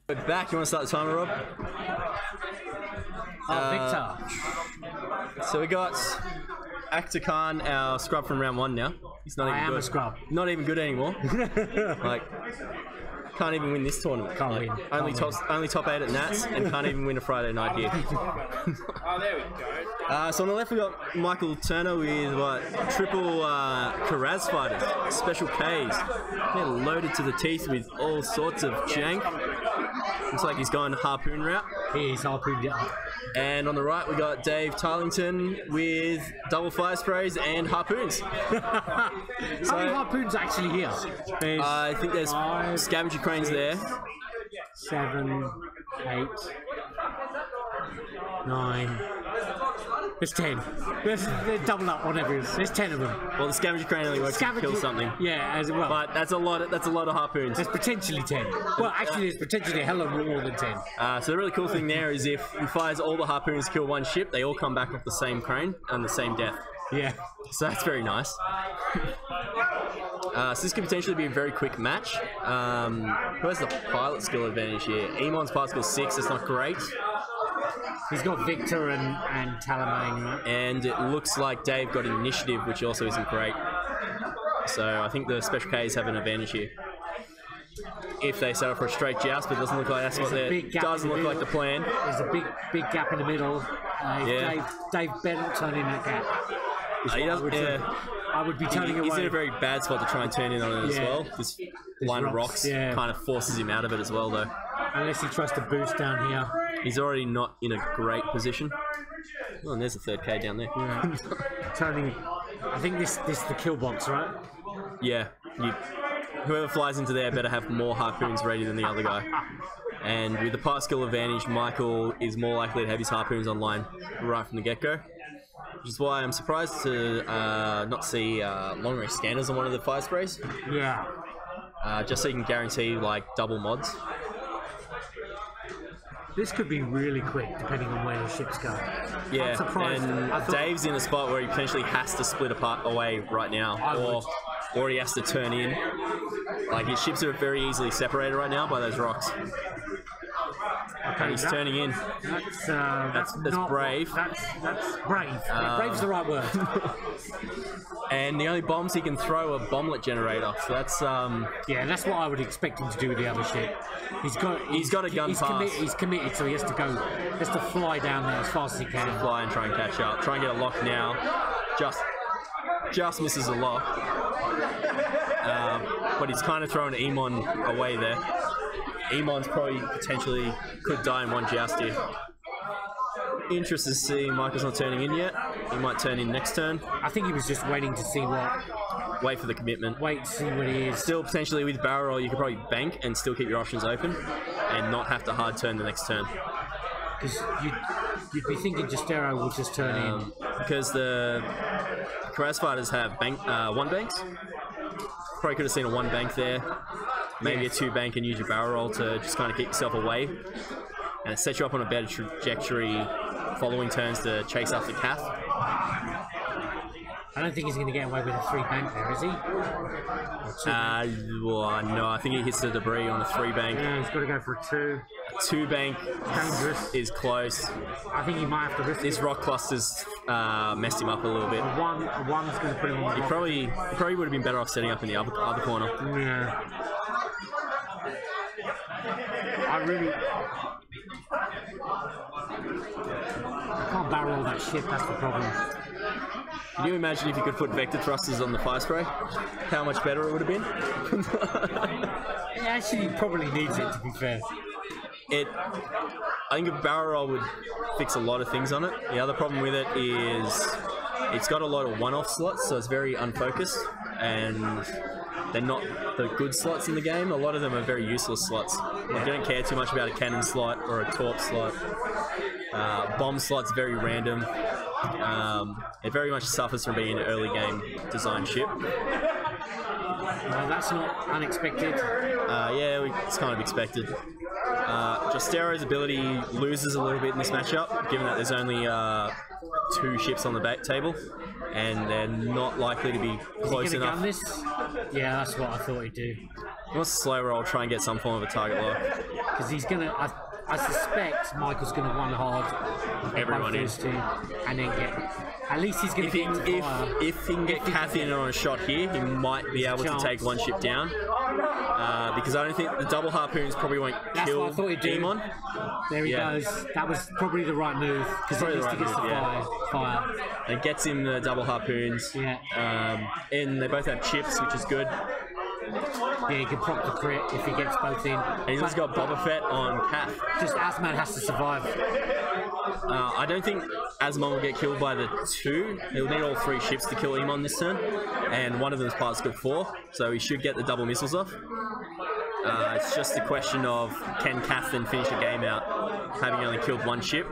We're back. You want to start the timer, Rob? Victor. So we got Actor Khan, our scrub from round 1 now. He's not even good. A scrub. Not even good anymore. Like, can't even win this tournament. Can't like, win. Only top 8 at Nats and can't even win a Friday night here. Oh, there we go. So on the left we got Michael Turner with what, triple Karaz fighters, special Ks. They're loaded to the teeth with all sorts of jank. Looks like he's going harpoon route. He is harpoon, yeah. And on the right we got Dave Tarlington with double fire sprays and harpoons. How many harpoons are actually here? I think there's 5, scavenger cranes 6, there. 7, 8, 9. There's 10. They're double up, whatever it is. There's 10 of them. Well, the scavenger crane only works to kill something. Yeah, as well. But that's a lot of harpoons. There's potentially 10. Well, actually, there's potentially a hell of more than 10. So the really cool thing there is if he fires all the harpoons to kill one ship, they all come back off the same crane and the same death. Yeah. So that's very nice. So this could potentially be a very quick match. Who has the pilot skill advantage here? Emon's pilot skill 6, that's not great. He's got Victor and Talamane, right? And it looks like Dave got initiative, which also isn't great. So I think the special Ks have an advantage here. If they set up for a straight joust, but it doesn't look like that's what they're... Doesn't look like the plan. There's a big gap in the middle. Yeah. Dave better not turn in that gap. I would be turning away. He's in a very bad spot to try and turn in on it as well. This line of rocks kind of forces him out of it as well, though. Unless he tries to boost down here. He's already not in a great position. Oh, and there's a third K down there. Yeah. Turning. I think this is the kill box, right? Yeah. Whoever flies into there better have more harpoons ready than the other guy. And with the pilot skill advantage, Michael is more likely to have his harpoons online right from the get-go. Which is why I'm surprised to not see long-range scanners on one of the fire sprays. Yeah. Just so you can guarantee like double mods. This could be really quick, depending on where the ships go. Yeah, I'm surprised. and Dave's in a spot where he potentially has to split apart away right now, or he has to turn in. Like, his ships are very easily separated right now by those rocks. Okay, and he's turning in. That's brave. That's brave. Brave's the right word. And the only bombs he can throw are bomblet generator. So that's yeah, that's what I would expect him to do with the other ship. He's got a gun pass. He's committed, so he has to go. He has to fly down there as fast as he can. Fly and try and catch up. Try and get a lock now. Just misses a lock. But he's kind of throwing Emon away there. Emon's probably potentially could die in one joust here. Interested to see Michael's not turning in yet. He might turn in next turn. I think he was just waiting to see what. Wait for the commitment. Wait to see what he is. Still potentially with barrel roll, you could probably bank and still keep your options open and not have to hard turn the next turn. Because you'd be thinking Justero will just turn in. Because the Karaz fighters have one banks. Probably could have seen a one bank there. Maybe a two bank and use your barrel roll to just kind of keep yourself away. And it sets you up on a better trajectory following turns to chase after Kath. I don't think he's going to get away with a 3 bank there, is he? Well, no, I think he hits the debris on a 3 bank. Yeah, he's got to go for a 2. A 2 bank is close. I think he might have to risk this rock cluster's messed him up a little bit. A one's going to put him on the He probably would have been better off setting up in the other corner. Yeah. I can't barrel roll that ship, that's the problem. Can you imagine if you could put vector thrusters on the fire spray? How much better it would have been? It actually probably needs it, to be fair. I think a barrel roll would fix a lot of things on it. The other problem with it is it's got a lot of one-off slots, so it's very unfocused, and they're not the good slots in the game. A lot of them are very useless slots. Like, you don't care too much about a cannon slot or a torp slot. Bomb slot's very random. It very much suffers from being an early game design ship. That's not unexpected. Yeah, it's kind of expected. Justero's ability loses a little bit in this matchup, given that there's only 2 ships on the back table, and they're not likely to be close enough. Gun this? Yeah, that's what I thought he'd do. He wants to slow roll, try and get some form of a target lock. because he's gonna. I suspect Michael's going to run hard. Everyone in. And then get. At least he's going to get into fire. If he can get Kathy in on a shot here, he might be able to take one ship down. Because I don't think the double harpoons probably won't kill Demon. There he goes. That was probably the right move. Because at least he gets the fire. And gets him the double harpoons. Yeah. And they both have chips, which is good. Yeah, he can prop the crit if he gets both in. And he's also got Boba Fett on Kath. Just Asman has to survive. I don't think Asman will get killed by the 2. He'll need all 3 ships to kill him on this turn. And one of them's part scope 4, so he should get the double missiles off. It's just a question of can Kath then finish the game out, having only killed 1 ship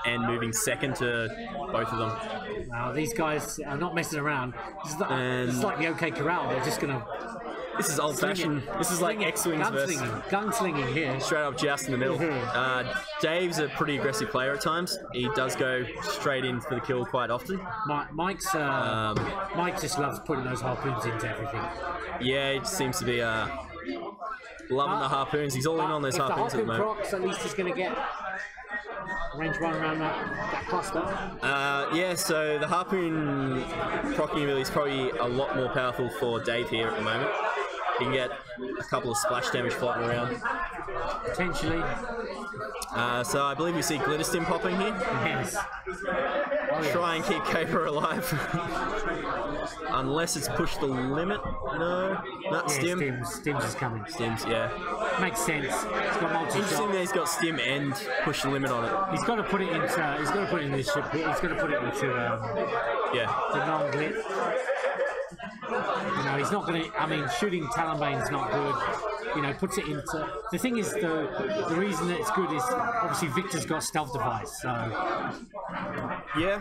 and moving second to both of them. Wow, these guys are not messing around. This is like the OK Corral. They're just going to... This is old-fashioned. This is like X-Wings versus... Gunslinging here. Straight up just in the middle. Dave's a pretty aggressive player at times. He does go straight in for the kill quite often. Mike just loves putting those harpoons into everything. Yeah, he seems to be loving the harpoons. He's all in on those harpoons at the moment. Procs, at least he's going to get range 1 around that cluster. Yeah, so the harpoon proccing ability is probably a lot more powerful for Dave here at the moment. He can get a couple of splash damage floating around. Potentially. So I believe we see Glitterstim popping here. Yes. Try and keep Caper alive. Unless it's pushed the limit. No. Not Stim. Stim's is coming. Stim's, yeah. Makes sense. It's got multi-shot. Interesting that he's got Stim and push the limit on it. He's got to put it into. He's got to put it in this ship. He's got to put it into. The non-glit. You know, he's not going to. I mean, shooting Talonbane's not good. You know, puts it into. The thing is, the reason that it's good is obviously Victor's got stealth device. So. Yeah.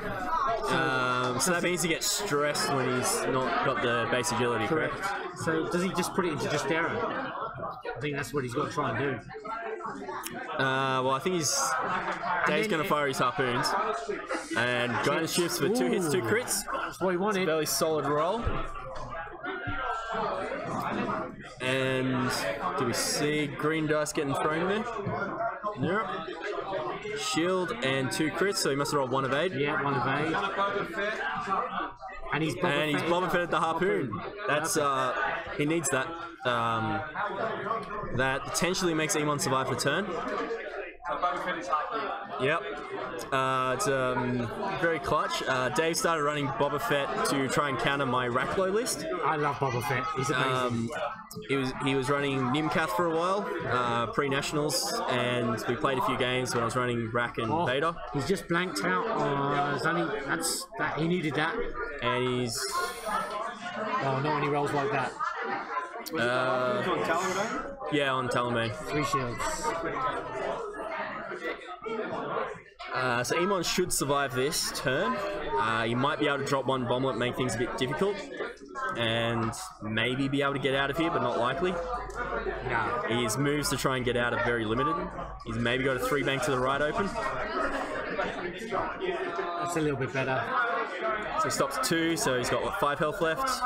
So that means he gets stressed when he's not got the base agility, correct? So does he just put it into just Darren? I think that's what he's got to try and do. Well, I think Dave's going to fire his harpoons and guidance shifts for 2 hits, 2 crits. That's what he wanted. Fairly solid roll. And do we see green dice getting thrown there? Yep. Shield and 2 crits, so he must have rolled 1 of 8. Yeah, 1 of 8. And he's Boba Fett at the harpoon. That's he needs that. That potentially makes Emon survive the turn. Yep. It's very clutch. Dave started running Boba Fett to try and counter my Racklow list. I love Boba Fett. He's amazing. He was running Nimkath for a while, pre-nationals, and we played a few games when I was running Rack and Vader. He's just blanked out. He needed that. And he's... Oh, not when he rolls like that. On Talonbane? Yeah, on Talonbane. 3 shields. So Emon should survive this turn. He might be able to drop 1 bomblet, make things a bit difficult, and maybe be able to get out of here, but not likely. No. His moves to try and get out are very limited. He's maybe got a 3 bank to the right open. That's a little bit better. So he stops 2, so he's got, 5 health left.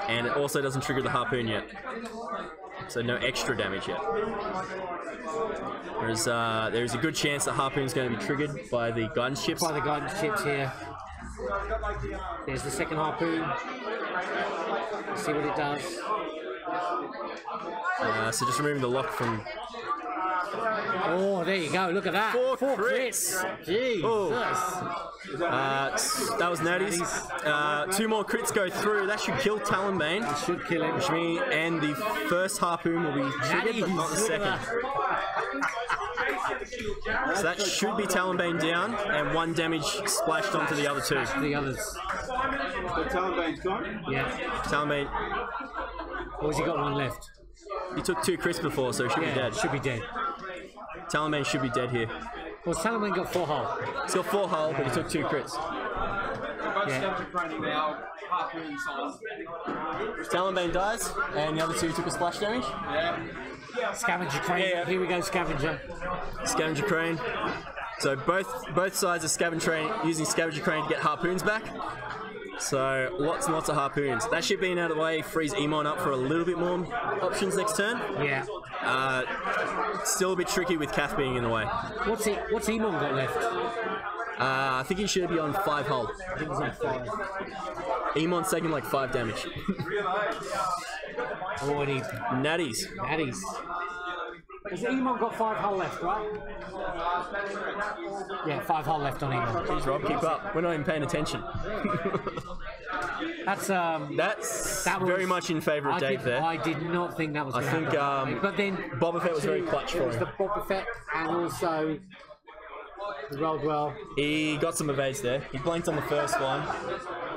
And it also doesn't trigger the harpoon yet. So no extra damage yet. There's a good chance the harpoon's going to be triggered by the guidance chips. By the guidance chips here. There's the second harpoon. Let's see what it does. So just removing the lock from... Oh, there you go. Look at that. 4 crits. Jesus. Oh. That was natties. 2 more crits go through. That should kill Talonbane. It should kill him. And the first harpoon will be triggered, but not the second. So that should be Talonbane down, and 1 damage splashed onto the other 2. The others. So Talonbane's gone? Yeah. Talonbane. Or has he got 1 left? He took 2 crits before, so he should be dead. Should be dead. Talonbane should be dead here. Well, Talonbane got 4 hull. He's got 4 hull, but he took 2 crits. Talonbane dies, and the other 2 took a splash damage. Scavenger crane. Yeah. Here we go, scavenger. Scavenger crane. So both sides of scavenger crane using scavenger crane to get harpoons back. So lots and lots of harpoons. That ship being out of the way frees Emon up for a little bit more options next turn. Yeah. Still a bit tricky with Kath being in the way. What's Emon got left? I think he should be on 5 hull. I think he's on 5. Emon's taking like 5 damage. Oh, I need Natties. Natties. Has Emon got 5 hull left, right? Yeah, 5 hull left on Emon. Jeez, Rob, keep up. We're not even paying attention. That's very much in favour of Dave there. I did not think that was going to happen. I think, but then Boba Fett was very clutch for him. It was the Boba Fett and also he rolled well. He got some evades there. He blanked on the first one.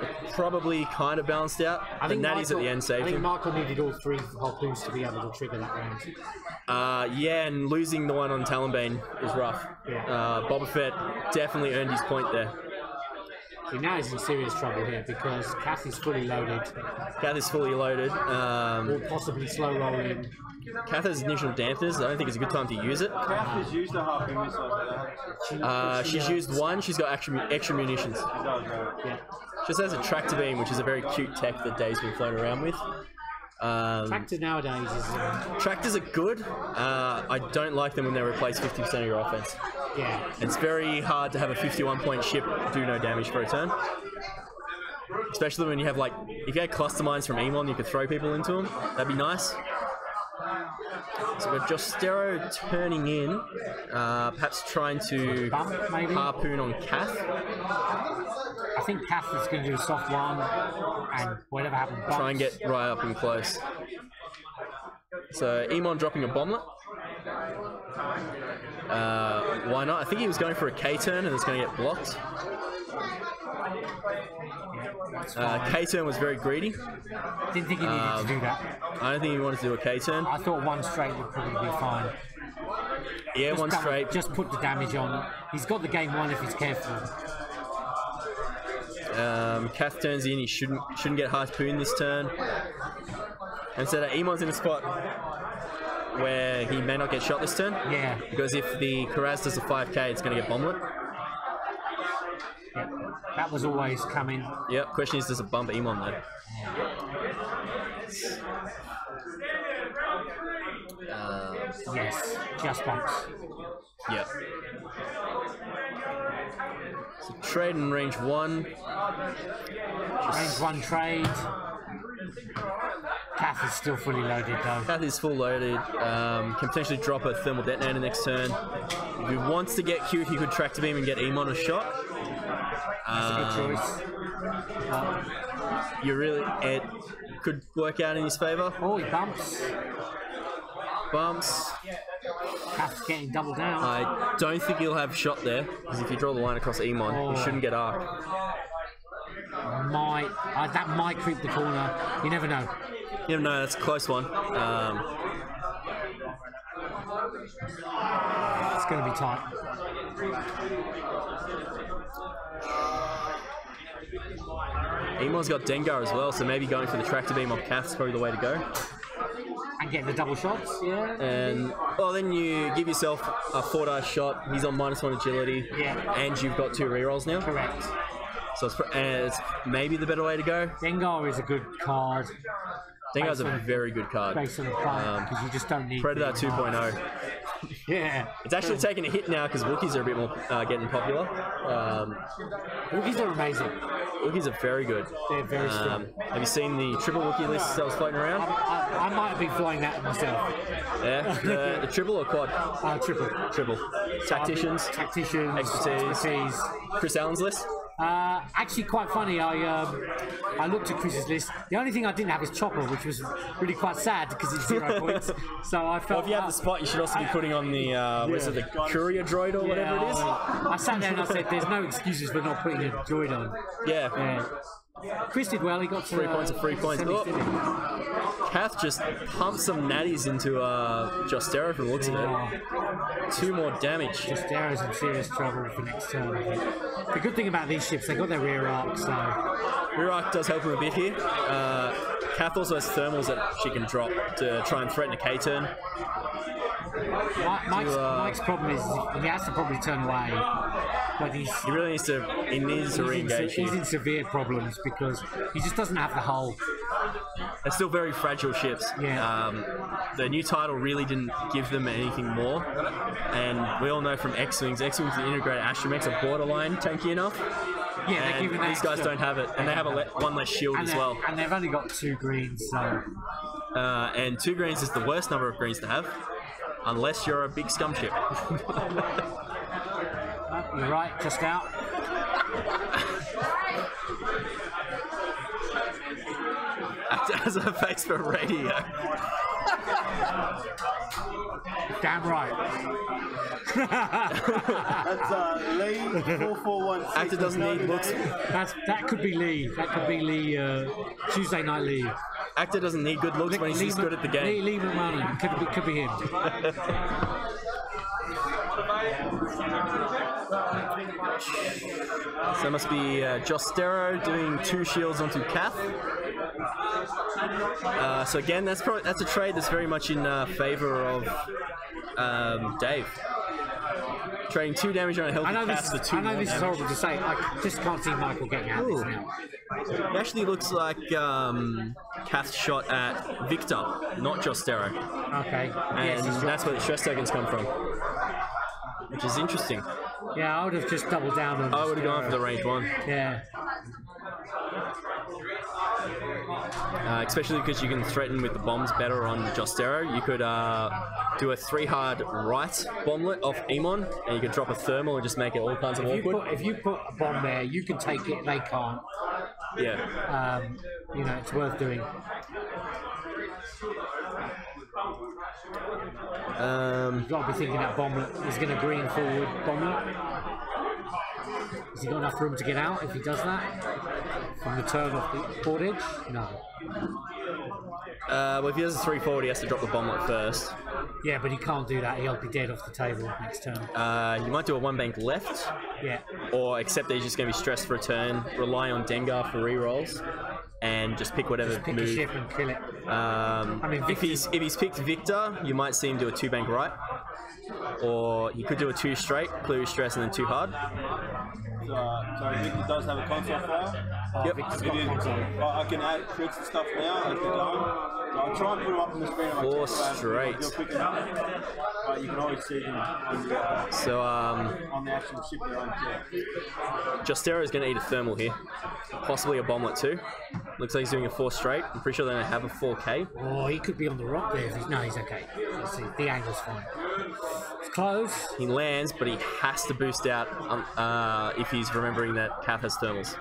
It probably kind of balanced out. I think Natties at the end saved him. I think Michael needed all 3 harpoons to be able to trigger that round. Yeah, and losing the one on Talonbane is rough. Yeah. Boba Fett definitely earned his point there. See, now he's in serious trouble here because Kath is fully loaded. Kath is fully loaded. Or possibly slow rolling. Kath has initial dampeners. I don't think it's a good time to use it. Kath has used a harpoon missile. She's used one. She's got extra munitions. She does, right? Yeah. She just has a tractor beam, which is a very cute tech that Dave's been floating around with. Tractors nowadays is... Tractors are good. I don't like them when they replace 50% of your offense. Yeah. It's very hard to have a 51-point ship do no damage for a turn. Especially when you have, like, if you had cluster mines from Emon, you could throw people into them. That'd be nice. So we've got Jostero turning in, perhaps trying to harpoon on Kath. I think Kath is going to do a soft one, and whatever happens, try and get right up and close. So Emon dropping a bomblet. Why not? I think he was going for a K-turn and it's going to get blocked. K-turn was very greedy. Didn't think he needed to do that. I don't think he wanted to do a K-turn. I thought one straight would probably be fine. Yeah, just one straight. Just put the damage on. He's got the game won if he's careful. Kath turns in. He shouldn't get harpoon this turn. And so that Emon's in a spot where he may not get shot this turn. Yeah. Because if the Karaz does a 5k, it's going to get bomblet. Yep. That was always coming. Yep. Question is, does it bump Emon though? Yes. Just bumps. Yep. So trade in range 1. Range 1 trade. Kath is still fully loaded though. Kath is full loaded. Can potentially drop a thermal detonator next turn. If he wants to get cute, he could tractor beam and get Emon a shot. That's a good choice. It could work out in his favour. Oh, he bumps. Bumps. Kath's getting doubled down. I don't think he'll have shot there, because if you draw the line across Emon, he shouldn't get arc. That might creep the corner. You never know. You never know, that's a close one. It's going to be tight. Emon's got Dengar as well, so maybe going for the tractor beam off Kath is probably the way to go. And getting the double shots, yeah. And then you give yourself a 4-dice shot. He's on -1 agility. Yeah. And you've got 2 rerolls now. Correct. So it's maybe the better way to go. Dengar is a good card. Dengar's a very good card. Based on the card, because you just don't need Predator 2.0. Yeah. It's actually taking a hit now because Wookiees are a bit more getting popular. Wookiees are amazing. Wookiees are very good. They're very strong. Have you seen the triple Wookiee list that was floating around? I might have been flying that myself. Yeah? The triple or quad? Triple. Triple. Tacticians. Expertise. Chris Allen's list? Actually, quite funny. I looked at Chris's list. The only thing I didn't have is Chopper, which was really quite sad because it's 0 points. So I felt. Well, if you have the spot, you should also be putting on the the courier droid or whatever it is. I sat there and I said, "There's no excuses for not putting a droid on." Yeah. Chris did well. He got 3 points of 3 points. Kath just pumped some natties into Jostero from the looks of it. 2 more damage. Jostero's in serious trouble for next turn. The good thing about these ships, they got their rear arc, so... Rear arc does help him a bit here. Kath also has thermals that she can drop to try and threaten a K-turn. Mike's problem is he has to probably turn away but he really needs to. He needs to re-engage. He's in severe problems because he just doesn't have the hull. They're still very fragile ships. Yeah. The new title really didn't give them anything more, and we all know from X-Wings, the integrated astromechs are borderline tanky enough. Yeah, they're giving these guys don't have it, and they have one less shield as well. And they've only got 2 greens, so. And 2 greens is the worst number of greens to have, unless you're a big scum ship. You're right, just out. As a face for radio. Damn right. That's Lee 441. Actor doesn't need looks. That could be Lee. That could be Lee. Tuesday Night Lee. Actor doesn't need good looks when he's just good at the game. Lee McMahon. Could be him. So that must be Jostero doing 2 shields onto Kath. So again, that's a trade that's very much in favor of Dave. Trading 2 damage on a healthy Kath for 2 I know this is damage. horrible to say. I just can't see Michael getting out of this now. It actually looks like Kath shot at Victor, not Jostero. Okay. And that's where the stress tokens come from. Which is interesting. Yeah, I would have just doubled down on I would have gone for the range 1. Yeah. Especially because you can threaten with the bombs better on Jostero. You could do a 3-hard right bomblet off Emon, and you could drop a thermal and just make it all kinds of awkward. If you put a bomb there, you can take it, they can't. Yeah. You know, it's worth doing. You've got to be thinking that bomblet is going to green forward bomblet. Has he got enough room to get out if he does that? From the turn of the port edge? No. Well, if he has a 3-forward, he has to drop the bomblet first. Yeah, but he can't do that. He'll be dead off the table next turn. You might do a 1 bank left. Yeah. Or accept that he's just going to be stressed for a turn, rely on Dengar for rerolls, and just pick whatever Just pick move. a ship and kill it. I mean, if he's picked Victor, you might see him do a 2 bank right, or you could do a 2 straight, clear his stress, and then 2 hard. So Victor does have a console file. Yep. I can add tricks and stuff now as we go. So I'll try and put them up on the screen. 4 straight. But you can always see them on the, So on the actual ship they're on. Jostero is going to eat a thermal here, possibly a bomblet too. Looks like he's doing a 4 straight. I'm pretty sure they don't have a 4K. Oh, he could be on the rock there. No, he's okay. Let's see. The angle's fine. It's close. He lands, but he has to boost out if he's remembering that Kath has thermals.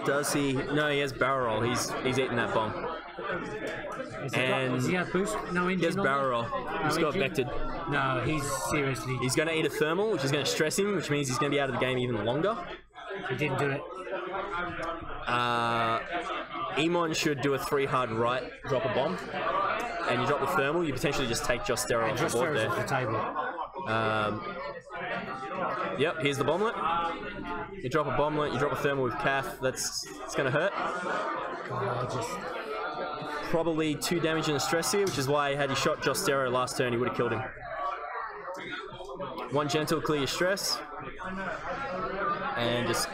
Does he? No, he has barrel roll. He's eating that bomb. Does he have boost? No engine. He has barrel roll. He's got vectored. No, he's seriously. He's going to eat a thermal, which is going to stress him, which means he's going to be out of the game even longer. He didn't do it. Emon should do a 3 hard right, drop a bomb, and you drop the thermal. You potentially just take Jostero off the board there. Off the table. Yep, here's the bomblet. You drop a bomblet, you drop a thermal with Kath. It's going to hurt. Probably 2 damage in the stress here, which is why had he shot Jostero last turn, he would have killed him. 1 gentle, clear your stress. And just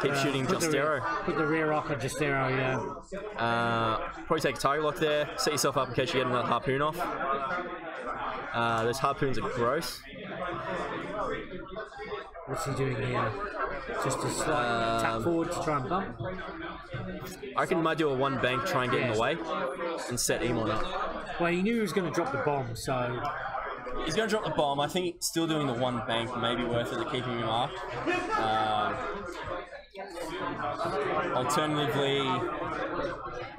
keep shooting Jostero. Put the rear rock on Jostero, yeah. Probably take a target lock there. Set yourself up in case you get another harpoon off. Those harpoons are gross. What's he doing here? Just a slight tap forward to try and bump? I reckon he might do a 1 bank, try and get in the way, and set Emon up. Well, he knew he was going to drop the bomb, so... He's going to drop the bomb. I think still doing the 1 bank may be worth it to keep him in mark. Alternatively,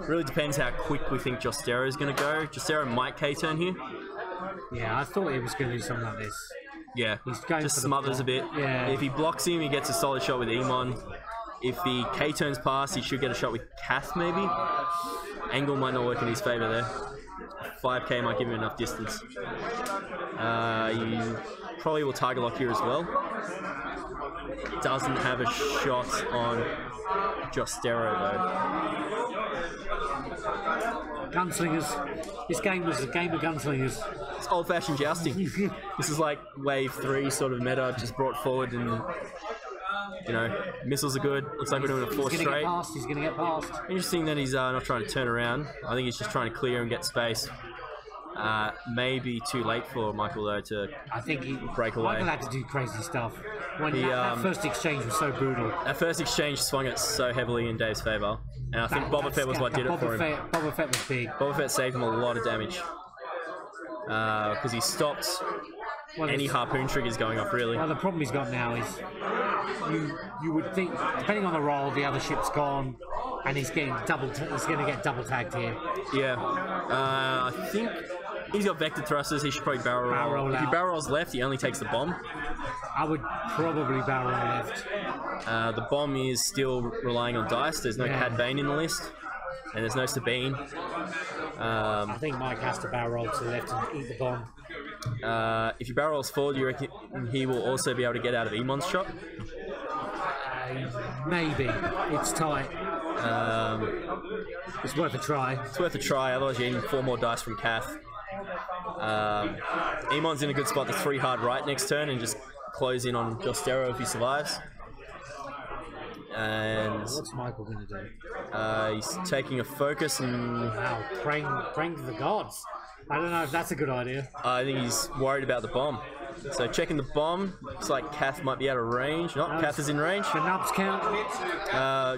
really depends how quick we think Jostero is going to go. Jostero might K-turn here. Yeah, I thought he was going to do something like this. Yeah, he's going just for smothers a bit. Yeah. If he blocks him, he gets a solid shot with Emon. If he K-turns past, he should get a shot with Kath, maybe. Angle might not work in his favour there. 5K might give him enough distance. You probably will target lock here as well. Doesn't have a shot on Jostero though. Gunslingers. This game was a game of gunslingers. it's old-fashioned jousting. This is like wave 3 sort of meta, just brought forward, and you know, missiles are good. Looks like we're doing a 4 straight. He's gonna get past. Interesting that he's not trying to turn around. I think he's just trying to clear and get space. Maybe too late for Michael though to break away. Michael had to do crazy stuff. When that first exchange was so brutal. That first exchange swung it so heavily in Dave's favour, and I think Boba Fett was what did it for him. Boba Fett was big. Boba Fett saved him a lot of damage because he stopped any harpoon triggers going off. Really. Well, the problem he's got now is you would think, depending on the roll, the other ship's gone, and he's getting he's going to get double tagged here. Yeah, I think he's got vector thrusters. He should probably barrel roll. If he barrel rolls left, he only takes the bomb. I would probably barrel roll left. The bomb is still relying on dice. There's no Cad Bane in the list, and there's no Sabine. I think Mike has to barrel roll to the left and eat the bomb. If he barrel rolls forward, you reckon he will also be able to get out of Emon's shot? Maybe. It's tight. It's worth a try. It's worth a try, otherwise you need 4 more dice from Kath. Emon's in a good spot to 3 hard right next turn and just close in on Jostero if he survives. And what's Michael going to do? He's taking a focus and... Wow, praying to the gods. I don't know if that's a good idea. I think he's worried about the bomb. So checking the bomb, looks like Kath might be out of range. No, Kath is in range. The nubs count.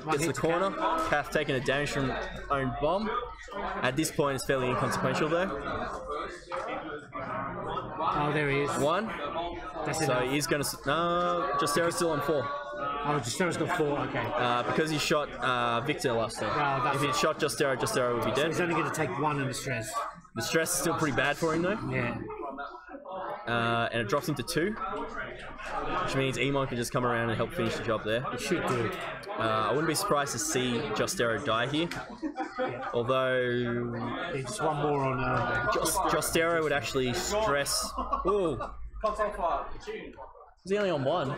Gets the corner. Kath taking a damage from own bomb. At this point, it's fairly inconsequential though. Oh, there he is. 1. That's so enough. He's going to... No, Jostero's still on 4. Oh, Jostero's got 4, okay. Because he shot Victor last time. If he'd shot Jostero, Jostero would be dead. So he's only going to take 1 in the stress. The stress is still pretty bad for him though. Yeah. And it drops him to 2, which means Emon can just come around and help finish the job there. It should do. I wouldn't be surprised to see Jostero die here. Although... Just 1 more on... Jostero would actually stress... Ooh! Is he only on 1?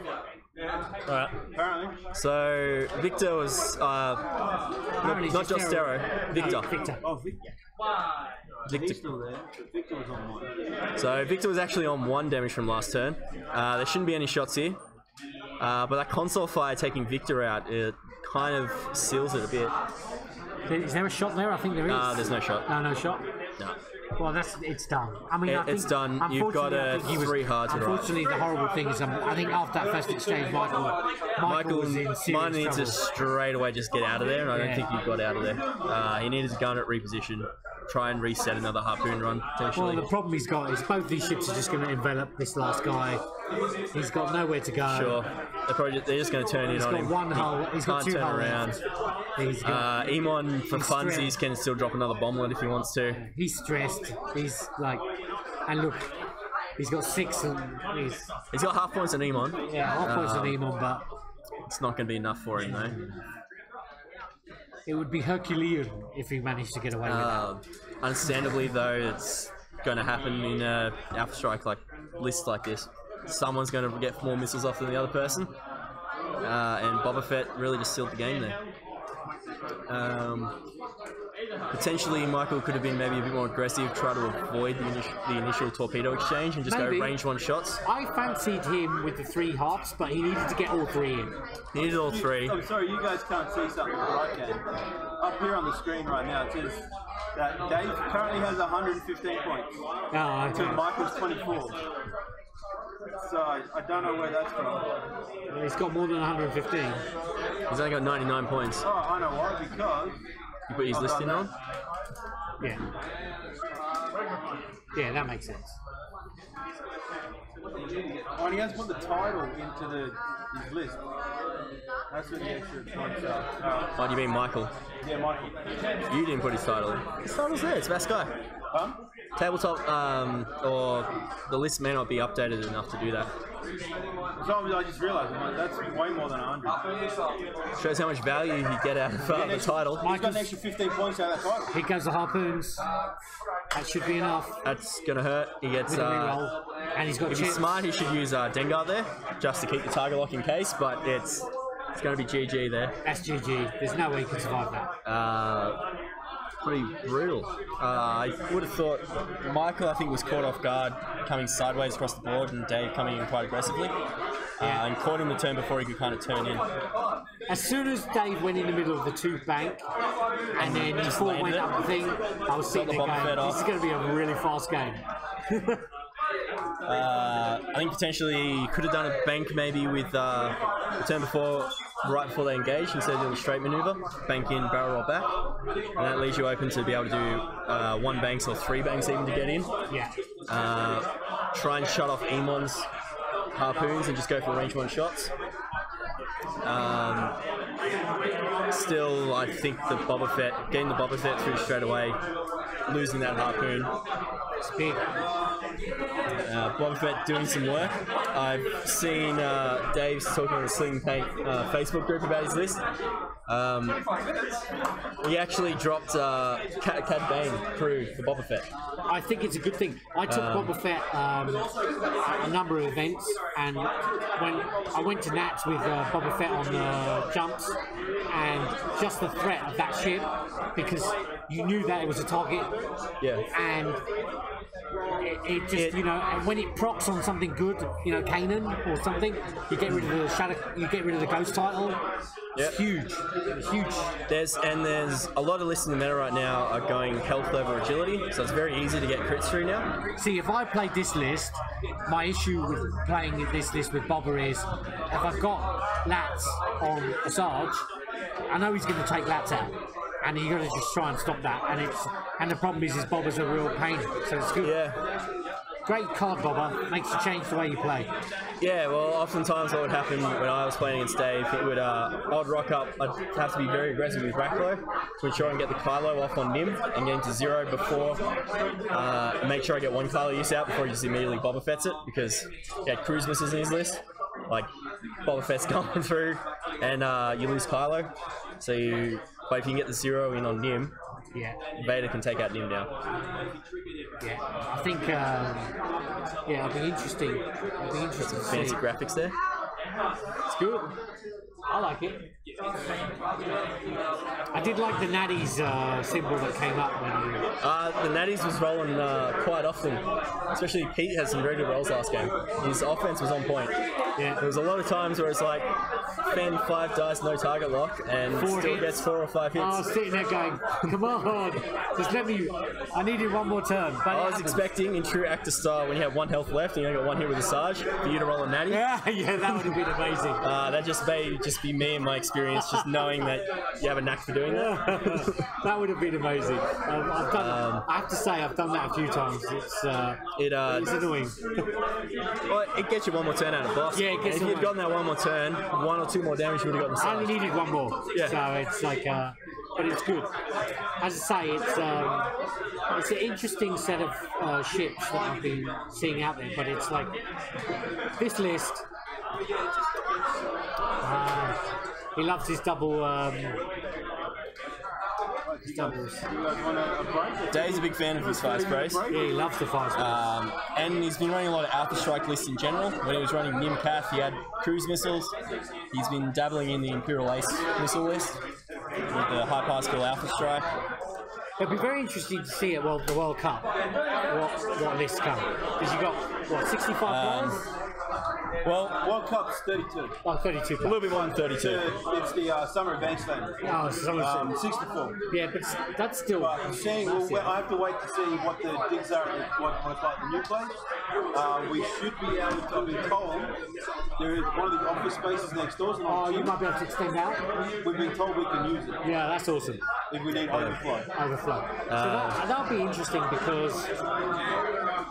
Alright. Apparently. So, Victor was... not Jostero. Victor. Oh, Victor. He's still there. Victor was on 1. So Victor was actually on 1 damage from last turn. There shouldn't be any shots here. But that console fire taking Victor out, it kind of seals it a bit. Is there a shot there? I think there is. There's no shot. No shot? No. Well, it's done. I mean, it's done. You've got a 3 hard to drive. Unfortunately, the horrible thing is, I think after that first exchange, Michael was in serious Might need trouble. to straight away just get out of there, and I don't think you got out of there. He needed to go at reposition, try and reset another harpoon run, potentially. Well, the problem he's got is both these ships are just going to envelop this last guy. He's got nowhere to go. Sure. They're just going to turn in on him. He's got 1 hull. He's got 2 turn hulls. around. Emon, for funsies, can still drop another bomblet if he wants to. He's stressed. He's like... And look, he's got 6 and he's got half points on Emon. Yeah, half points on Emon, but... It's not going to be enough for him, though. It would be Herculean if he managed to get away with that. Understandably, though, it's going to happen in a Alpha Strike list like this. Someone's going to get more missiles off than the other person. And Boba Fett really just sealed the game there. Potentially, Michael could have been maybe a bit more aggressive, try to avoid the initial torpedo exchange and just go range 1 shots. I fancied him with the 3 hops, but he needed to get all 3 in. He needed all 3. I'm sorry, you guys can't see something, but I can. Up here on the screen right now, it says that Dave currently has 115 points. Oh, okay. So Michael's 24. So I don't know where that's from. He's got more than 115. He's only got 99 points. Oh, I know why, because... You put his list in on? Yeah. Yeah, that makes sense. Oh, and he has put the title into his list. That's what the extra points are. Oh, do you mean Michael? Yeah, Michael. You didn't put his title in. His title's there, it's best guy. Huh? Tabletop, or the list may not be updated enough to do that. So I just realised, that's way more than 100. Shows how much value you get out of the title. He's got an extra 15 points out of that title. Here goes the harpoons. That should be enough. That's gonna hurt. He gets and he's got if he's smart, he should use Dengar there, just to keep the target lock in case, but it's going to be GG there. That's GG. There's no way he can survive that. pretty brutal. I would have thought Michael, I think, was caught off guard coming sideways across the board, and Dave coming in quite aggressively. And caught him the turn before he could kind of turn in. As soon as Dave went in the middle of the tube bank, and then before went up the thing, I was sitting there going, this is going to be a really fast game. I think potentially he could have done a bank maybe with the turn before, right before they engaged, instead of doing a straight maneuver, bank in, barrel roll back, and that leaves you open to be able to do 1 banks or 3 banks even to get in. Yeah. Try and shut off Emon's harpoons and just go for range 1 shots. Still, I think getting the Boba Fett through straight away, losing that harpoon. It's big. Boba Fett doing some work. I've seen Dave's talking on the Sling Paint Facebook group about his list. He actually dropped Cad Bane crew for Boba Fett. I think it's a good thing. I took Boba Fett a number of events, and when I went to Nats with Boba Fett on the jumps, and just the threat of that ship, because you knew that it was a target, and it just, you know, and when it procs on something good, you know, Kanan or something, you get rid of the shadow, you get rid of the ghost title. It's huge. It's huge. There's a lot of lists in the meta right now are going health over agility, so it's very easy to get crits through now. See, if I played this list, my issue with playing this list with Bobber is, if I've got Lats on Asajj, I know he's going to take Lats out, and you got to just try and stop that. And the problem is Bobber's a real pain, so it's good. Yeah. Great card, Bobber. Makes you change the way you play. Yeah, well, oftentimes what would happen when I was playing against Dave, it would I'd rock up. I'd have to be very aggressive with Racklow to ensure I can get the Kylo off on Nim and get into 0 before. Make sure I get 1 Kylo use out before he just immediately Boba Fett's it, because he had cruise missiles in his list. Like Boba Fett's going through, and you lose Kylo. But if you can get the 0 in on Nim, Vader can take out Nim now. Yeah, I think it'll be interesting. It'll be interesting. Some fancy graphics there. It's good. I like it. I did like the Natties symbol that came up when you... The Natties was rolling quite often. Especially Pete had some very good rolls last game. His offense was on point. Yeah. There was a lot of times where it's like, fan 5 dice, no target lock, and still gets 4 or 5 hits. I was sitting there going, come on, just let me, I needed 1 more turn. But I was expecting, in true actor style, when you have 1 health left and you only got 1 hit with Asajj, for you to roll a natty. Yeah, that would have been amazing. That just may just be me and my experience, just knowing that you have a knack for doing that. That would have been amazing. I have to say, I've done that a few times. It's annoying. Well, it gets you 1 more turn out of boss. Yeah, it gets if you'd gotten that 1 more turn, 1 or 2 more damage, you would have gotten I only needed 1 more. Yeah. So it's like, but it's good. As I say, it's an interesting set of ships that I've been seeing out there. But it's like this list. He loves his double. Dave's a big fan of his fast sprays. Yeah, he loves the fast sprays. And he's been running a lot of Alpha Strike lists in general. When he was running Nim Cath, he had cruise missiles. He's been dabbling in the Imperial Ace missile list with the high particle Alpha Strike. It'd be very interesting to see at the World Cup what lists come. Because you got, 65 players? Well, World Cup's 32. Oh, 32 a little bit more than 32. It's the Summer Advance Thing. Oh, 64. Yeah, but that's still... But I'm saying, I have to wait to see what the digs are, what it's like the new place. We should be able to, I've been told, there is one of the office spaces next door. You might be able to extend out? We've been told we can use it. Yeah, that's awesome. If we need overflow. So that'll be interesting, because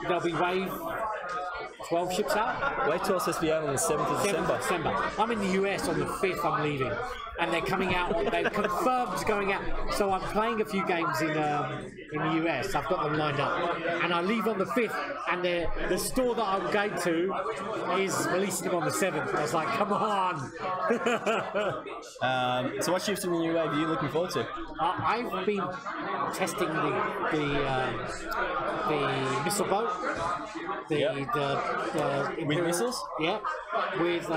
there'll be wave 12 ships out. Wave 12 supposed to be out on the 7th of December. I'm in the US on the 5th, I'm leaving. And they're coming out, they've confirmed going out. So I'm playing a few games in the US, I've got them lined up. And I leave on the 5th, and the store that I'm going to is releasing them on the 7th. I was like, come on! So what ships in the new wave are you looking forward to? I've been testing the missile boat. The with missiles? Yeah. with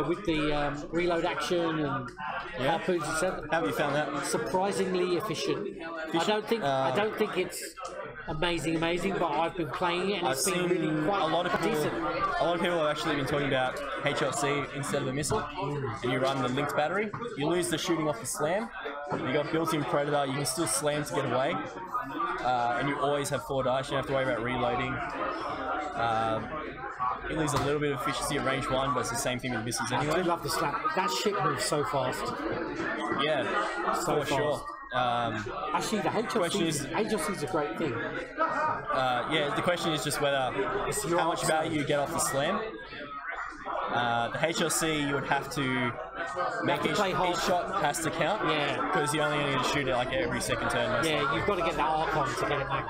with the reload action and harpoons, etc. How have you found that? Surprisingly efficient. I don't think it's amazing, but I've been playing it and it's been really quite a lot of people, decent. A lot of people have actually been talking about HLC instead of a missile, and you run the linked battery. You lose the shooting off the slam. You got built-in predator. You can still slam to get away, and you always have 4 dice. You don't have to worry about reloading. You lose a little bit of efficiency at range 1, but it's the same thing with missiles anyway. I do love the slam. That ship moves so fast. Yeah, so for sure. Actually, the HLC is a great thing. Yeah, the question is just whether how much value you get off the slam. The HLC, you would have to make each shot has to count. Yeah. Because you only need to shoot it like every second turn. Yeah, you've got to get that arc on to get it back.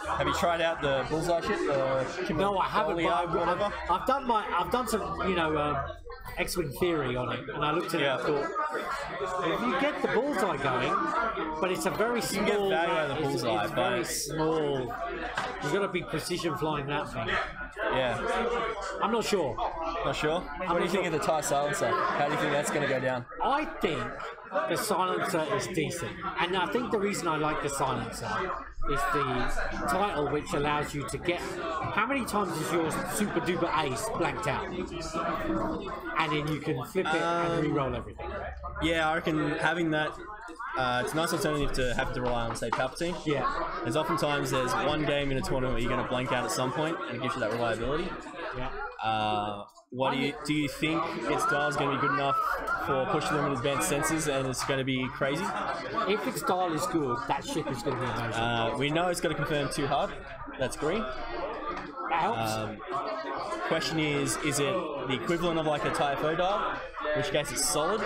Have you tried out the bullseye shit? No, I haven't. I've done some, X-Wing theory on it, and I looked at it and thought, if you get the bullseye going, but it's a very small. You can get value out of the bullseye, it's very small. You've got to be precision flying that thing. Yeah. I'm not sure. Not sure? What do you think of the TIE silencer? How do you think that's going to go down? I think the silencer is decent, and I think the reason I like the silencer is the title, which allows you to get how many times is your super duper ace blanked out, and then you can flip it and re-roll everything. Yeah, I reckon having that. It's a nice alternative to having to rely on, say, Palpatine. Yeah. There's oftentimes one game in a tournament where you're going to blank out at some point, and it gives you that reliability. Yeah. Do you think its dial is going to be good enough for pushing them in advanced sensors, and it's going to be crazy? If its dial is good, that ship is going to be amazing. We know it's going to confirm 2 hard. That's green. That helps. Question is it the equivalent of like a TIFO dial? In which case it's solid,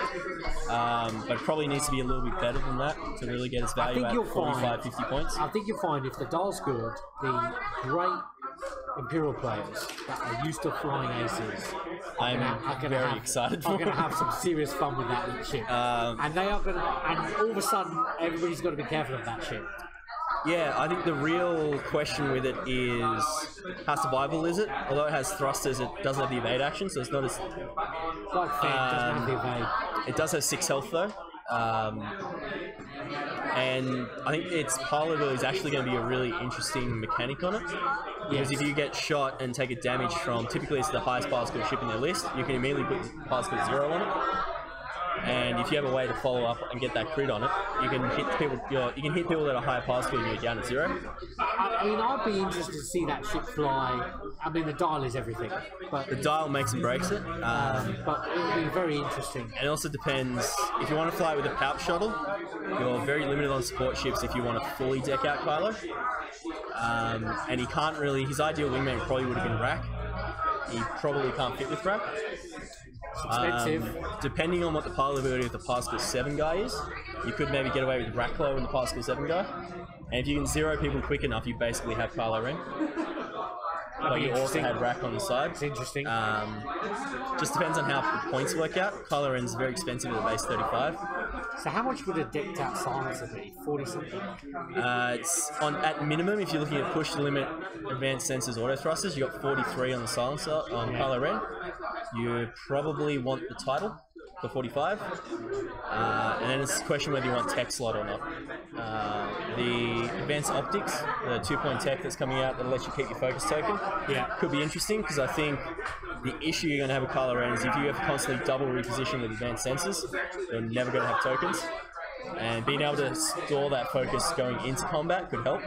but it probably needs to be a little bit better than that to really get its value at 45, 50 points. I think you'll find if the dial's good, the great Imperial players that are used to flying aces, I'm very excited for. I'm going to have some serious fun with that ship, and they are going to. And all of a sudden, everybody's got to be careful of that ship. Yeah, I think the real question with it is how survivable is it? Although it has thrusters, it doesn't have the evade action, so it's not as. Like Fang doesn't have the evade. It does have 6 health though. And I think its pilot ability is actually going to be a really interesting mechanic on it. Because if you get shot and take a damage from, typically it's the highest particle ship in their list, you can immediately put particle 0 on it. And if you have a way to follow up and get that crit on it, you can hit people. You can hit people that are higher particle and you're down to 0. I mean, I'd be interested to see that ship fly. I mean, the dial is everything, but the dial makes and breaks it. But it would be very interesting. And it also depends if you want to fly with a Palp shuttle. You're very limited on support ships if you want to fully deck out Kylo. And he can't really. His ideal wingman probably would have been Rack. He probably can't fit with Rack. Expensive. Depending on what the pilot ability of the Particle 7 guy is, you could maybe get away with Racklow and the Particle 7 guy. And if you can 0 people quick enough, you basically have Kylo Ren. But you also had Rack on the side. It's interesting. Just depends on how the points work out. Kylo Ren's very expensive at the base 35. So how much would a decked out silencer be? 40 something? It's on at minimum, if you're looking at push to limit advanced sensors auto thrusters, you got 43 on the silencer on Kylo Ren. You probably want the title for 45. And then it's a question whether you want tech slot or not. The advanced optics, the 2-point tech that's coming out that'll let you keep your focus token, could be interesting because I think the issue you're going to have with Kylo Ren is if you have to constantly double reposition with advanced sensors, you're never going to have tokens. And being able to store that focus going into combat could help.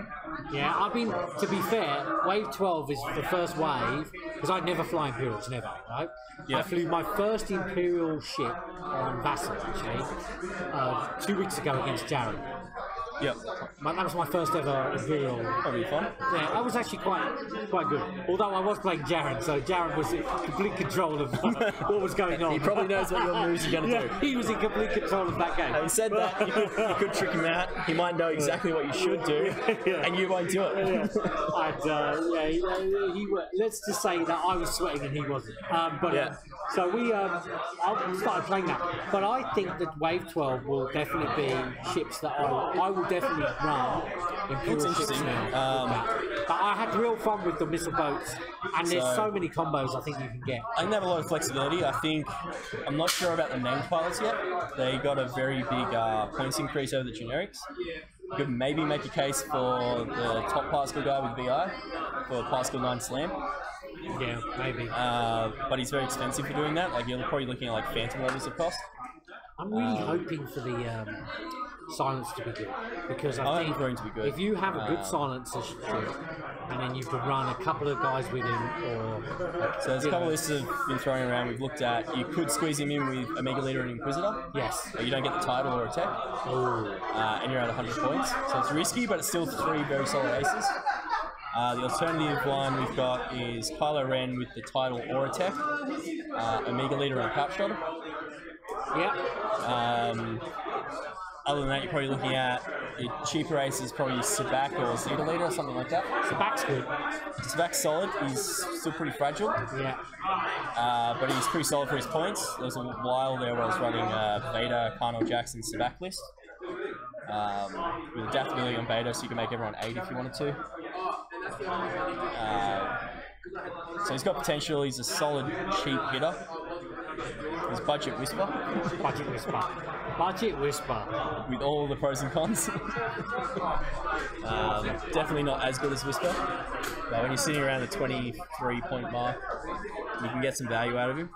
Yeah, I mean, to be fair, Wave 12 is the first wave, because I never fly Imperials, never, right? Yeah. I flew my first Imperial ship on Vassal, actually, 2 weeks ago against Jared. Yep. That was my first ever Imperial. Probably fun. Yeah, I was actually quite good. Although I was playing Jaren, so Jaren was in complete control of what was going on. He probably knows what your moves are going to do. He was in complete control of that game. Having said that, you could trick him out. He might know exactly what you should do, and you won't do it. Let's just say that I was sweating and he wasn't. So we I started playing that. But I think that Wave 12 will definitely be ships that I will definitely run Imperial ships now. But I had real fun with the missile boats, and there's so many combos I think you can get. I think they have a lot of flexibility. I'm not sure about the named pilots yet. They got a very big points increase over the generics. You could maybe make a case for the top particle guy with VI for particle 9 slam. Yeah, maybe. But he's very expensive for doing that. Like you're probably looking at like phantom levels of cost. I'm really hoping for the silence to be good, because I think going to be good. if you have a good silencer and then you can run a couple of guys with him, or so there's a couple of lists have been throwing around. We've looked at, you could squeeze him in with Omega Leader and Inquisitor. Yes. But you don't get the title or attack. And you're at 100 points. So it's risky, but it's still 3 very solid aces. The alternative one we've got is Kylo Ren with the title or attack, Omega Leader and a Pouch Shot. Yeah. Other than that, you're probably looking at your cheaper aces, probably Sabak or Zeta Leader or something like that. Sabak's good. Sabak's solid. He's still pretty fragile. Yeah. But he's pretty solid for his points. There was a while there where I was running Vader, Carnal Jackson, Sabak list. With adaptability on Vader, so you can make everyone 8 if you wanted to. So he's got potential. He's a solid, cheap hitter. He's Budget Whisper. Budget Whisper. Budget Whisper. With all the pros and cons. Definitely not as good as Whisper. But when you're sitting around the 23-point mark, you can get some value out of him.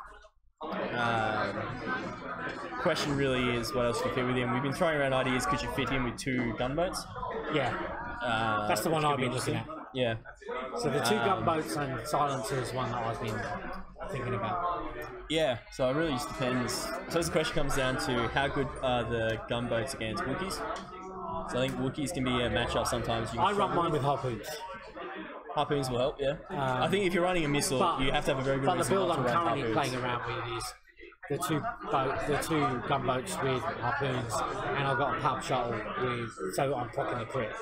Question really is what else you can fit with him. We've been throwing around ideas, could you fit him with 2 gunboats? Yeah. That's the one I've been looking at. Yeah. So the 2 gunboats and silencer is one that I've been thinking about. Yeah, so it really just depends. So I suppose the question comes down to how good are the gunboats against Wookiees. So I think Wookiees can be a matchup sometimes. I run mine with harpoons. Harpoons will help, yeah. I think if you're running a missile, you have to have a very good missile. But the build I'm currently playing around with is the two gunboats with harpoons, and I've got a pub shuttle with, so I'm proccing the crit.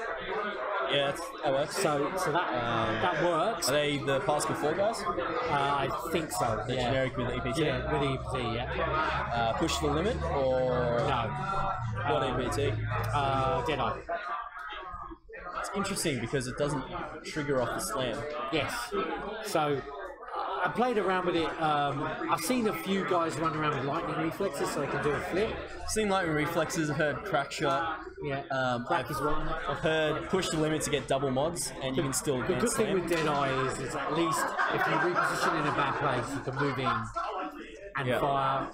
Yeah, that works. So that works. Are they the Particle 4 guys? I think so. The generic with the EPT? Yeah, with the EPT, yeah. Push the limit or no? What EPT? Deadeye. It's interesting because it doesn't trigger off the slam. Yes. So I played around with it. I've seen a few guys run around with lightning reflexes so they can do a flip. I've seen lightning reflexes, I've heard crack shot. Yeah, crack is one. I've heard push the limit to get double mods and you can still The good thing with Deadeye is at least if you reposition in a bad place, you can move in and fire.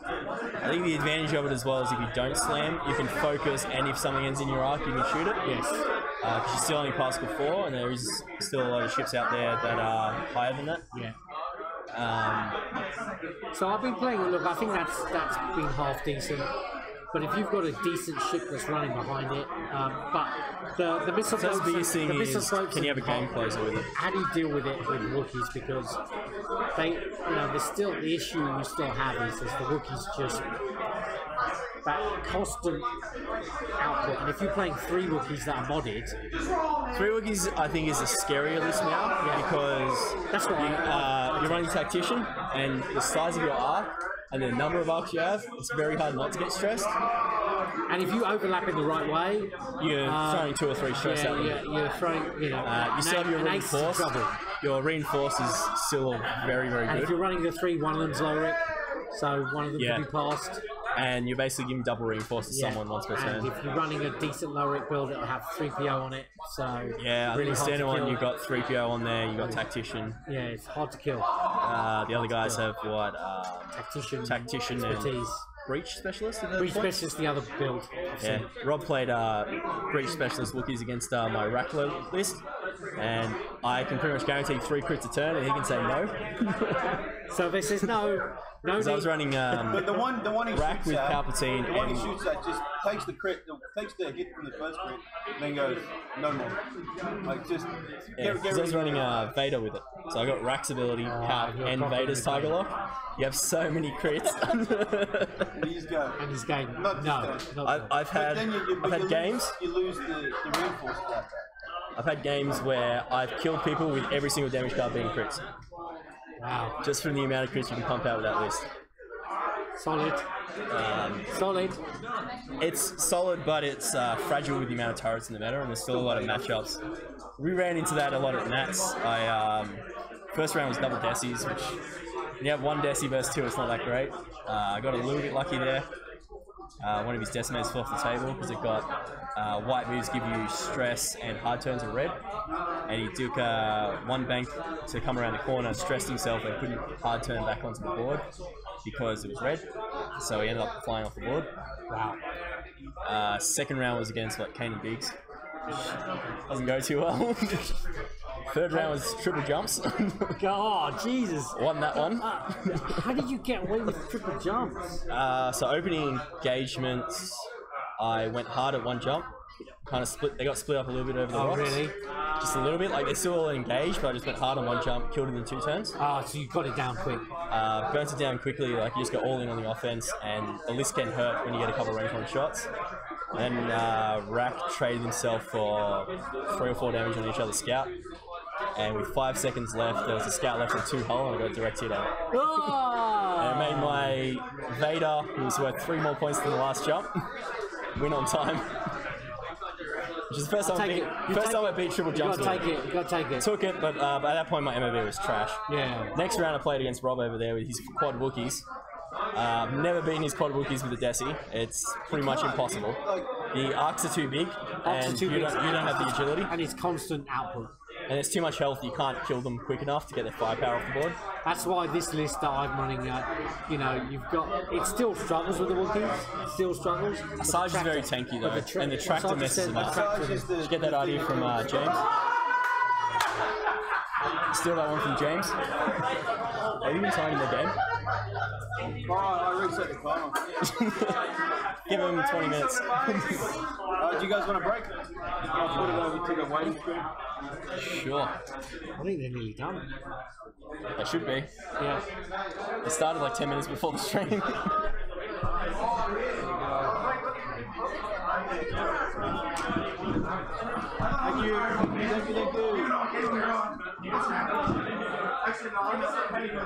I think the advantage of it as well is if you don't slam, you can focus, and if something ends in your arc, you can shoot it. Yes. Because you're still only Particle 4, and there is still a lot of ships out there that are higher than that. Yeah. So I've been playing. Look, I think that's been half decent. But if you've got a decent ship that's running behind it, but the missile boats, the biggest thing is, can you have a game closer with it? How do you deal with it with Wookiees? Because they, there's still the issue you still have is the Wookiees just that constant output. And if you're playing 3 Wookiees that are modded, 3 Wookiees I think is a scarier list now because that's what you're running Tactician and the size of your arc and the number of arcs you have, it's very hard not to get stressed. And if you overlap in the right way, you're throwing 2 or 3 stress out. You're throwing, you still have your reinforced. Your reinforced is still very, very good. And if you're running the 3, one of them's low rec, so one of them can be passed. And you're basically giving double reinforced to someone once per turn. And if you're running a decent low rec build, it'll have 3PO on it. So yeah, I think the standard one you've got 3PO on there, you've got Tactician. Yeah, it's hard to kill. The other guys have what? Tactician and Breach Specialist? Breach Specialist, the other build. Yeah, Rob played Breach Specialist Wookiees against my Rackler list, and I can pretty much guarantee 3 crits a turn, and he can say no. So this is no. Because I was running but the one he Rack with Palpatine. The one he shoots at just takes the crit, takes the hit from the first crit, and then goes no more. Like just. Because I was running Vader with it, so I got Rack's ability, Pal, and Vader's Tiger Lock. You have so many crits. He's going. And he's going. I've had games. You lose the reinforced that. I've had games where I've killed people with every single damage card being crits. Wow. Just from the amount of crits you can pump out with that list. Solid. Solid. It's solid, but it's fragile with the amount of turrets in the meta, and there's still a lot of matchups. We ran into that a lot at Nats. First round was double Decies, which when you have one Deci versus two, it's not that great. I got a little bit lucky there. One of his decimators fell off the table because it got white moves give you stress and hard turns are red. And he took one bank to come around the corner, stressed himself and couldn't hard turn back onto the board because it was red. So he ended up flying off the board. Wow. Second round was against like Kane and Biggs. Doesn't go too well. Third round was triple jumps. God, Jesus. Won that one. How did you get away with triple jumps? So opening engagements, I went hard at one jump. Kind of split. They got split up a little bit over the rocks. Really? Just a little bit. Like they're still all engaged, but I just went hard on one jump, killed it in 2 turns. So you got it down quick. Burnt it down quickly. Like you just go all in on the offense, and the list can hurt when you get a couple range one shots. And Rack traded himself for 3 or 4 damage on each other's scout. And with 5 seconds left, there was a scout left with 2 hull, and I got a direct hit on it. Oh! And it made my Vader, who was worth 3 more points than the last jump, win on time. Which is the first time I beat triple jumps. You gotta take it. Took it, but by that point my MOV was trash. Yeah. Next round I played against Rob over there with his quad Wookiees. Never beaten his quad Wookiees with a Deci. It's pretty much impossible. The arcs are too big, and you don't have the agility. And it's constant output. And there's too much health, you can't kill them quick enough to get their firepower off the board. That's why this list that I'm running, you've got... It still struggles with the Wookiees. It still struggles. Asajj is very tanky though, and the tractor messes him up. Did you get that idea from James? Steal that one from James? Are you even signing the game? Oh, I reset the timer. Give him 20 minutes. Do you guys want a break? I'll put it over to the waiting screen. Sure. I think they're nearly done. They should be. Yeah. It started like 10 minutes before the stream. Thank you. Thank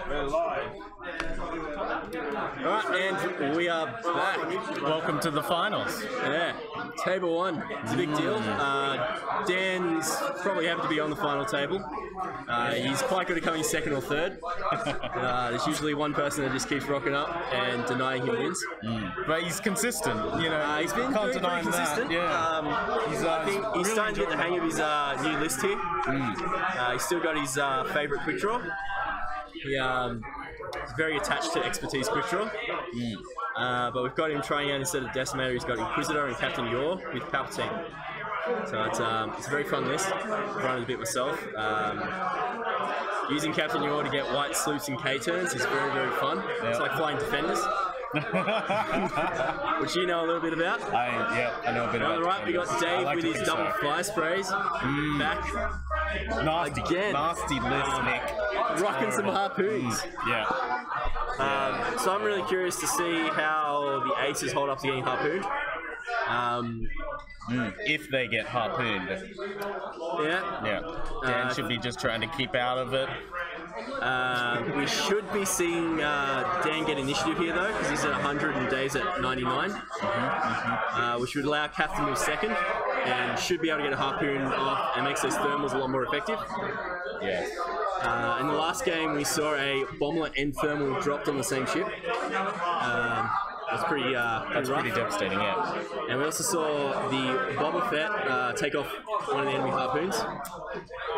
We're live. Alright, and we are back. Welcome to the finals. Yeah, table 1. It's a big deal. Dan's probably happy to be on the final table. He's quite good at coming second or third. There's usually one person that just keeps rocking up and denying he wins. But he's consistent, you know. He's been can't very deny him consistent. that. Yeah. I think he's really starting to get the hang of his new list here. He's still got his favourite quick draw. He's very attached to expertise quick draw. But we've got him trying out instead of Decimator. He's got Inquisitor and Captain Yor with Palpatine. So it's a very fun list. I've run it a bit myself. Using Captain Yor to get white sloops and K turns is very, very fun. It's like flying defenders. Which you know a little bit about. I know a bit about. On the right, we got Dave with his double fly sprays. Back. Nasty, Again. nasty list, Nick. Rocking some harpoons. Yeah. So I'm really curious to see how the aces hold up to getting harpooned. If they get harpooned. Yeah. Yeah. Dan should be just trying to keep out of it. We should be seeing Dan get initiative here though, because he's at 100 and Dave's at 99, which would allow Kath to move second, and should be able to get a harpoon off and makes those thermals a lot more effective. Yeah. In the last game, we saw a bomblet and thermal dropped on the same ship. That's pretty That's rough. pretty devastating, yeah. And we also saw the Boba Fett take off one of the enemy harpoons.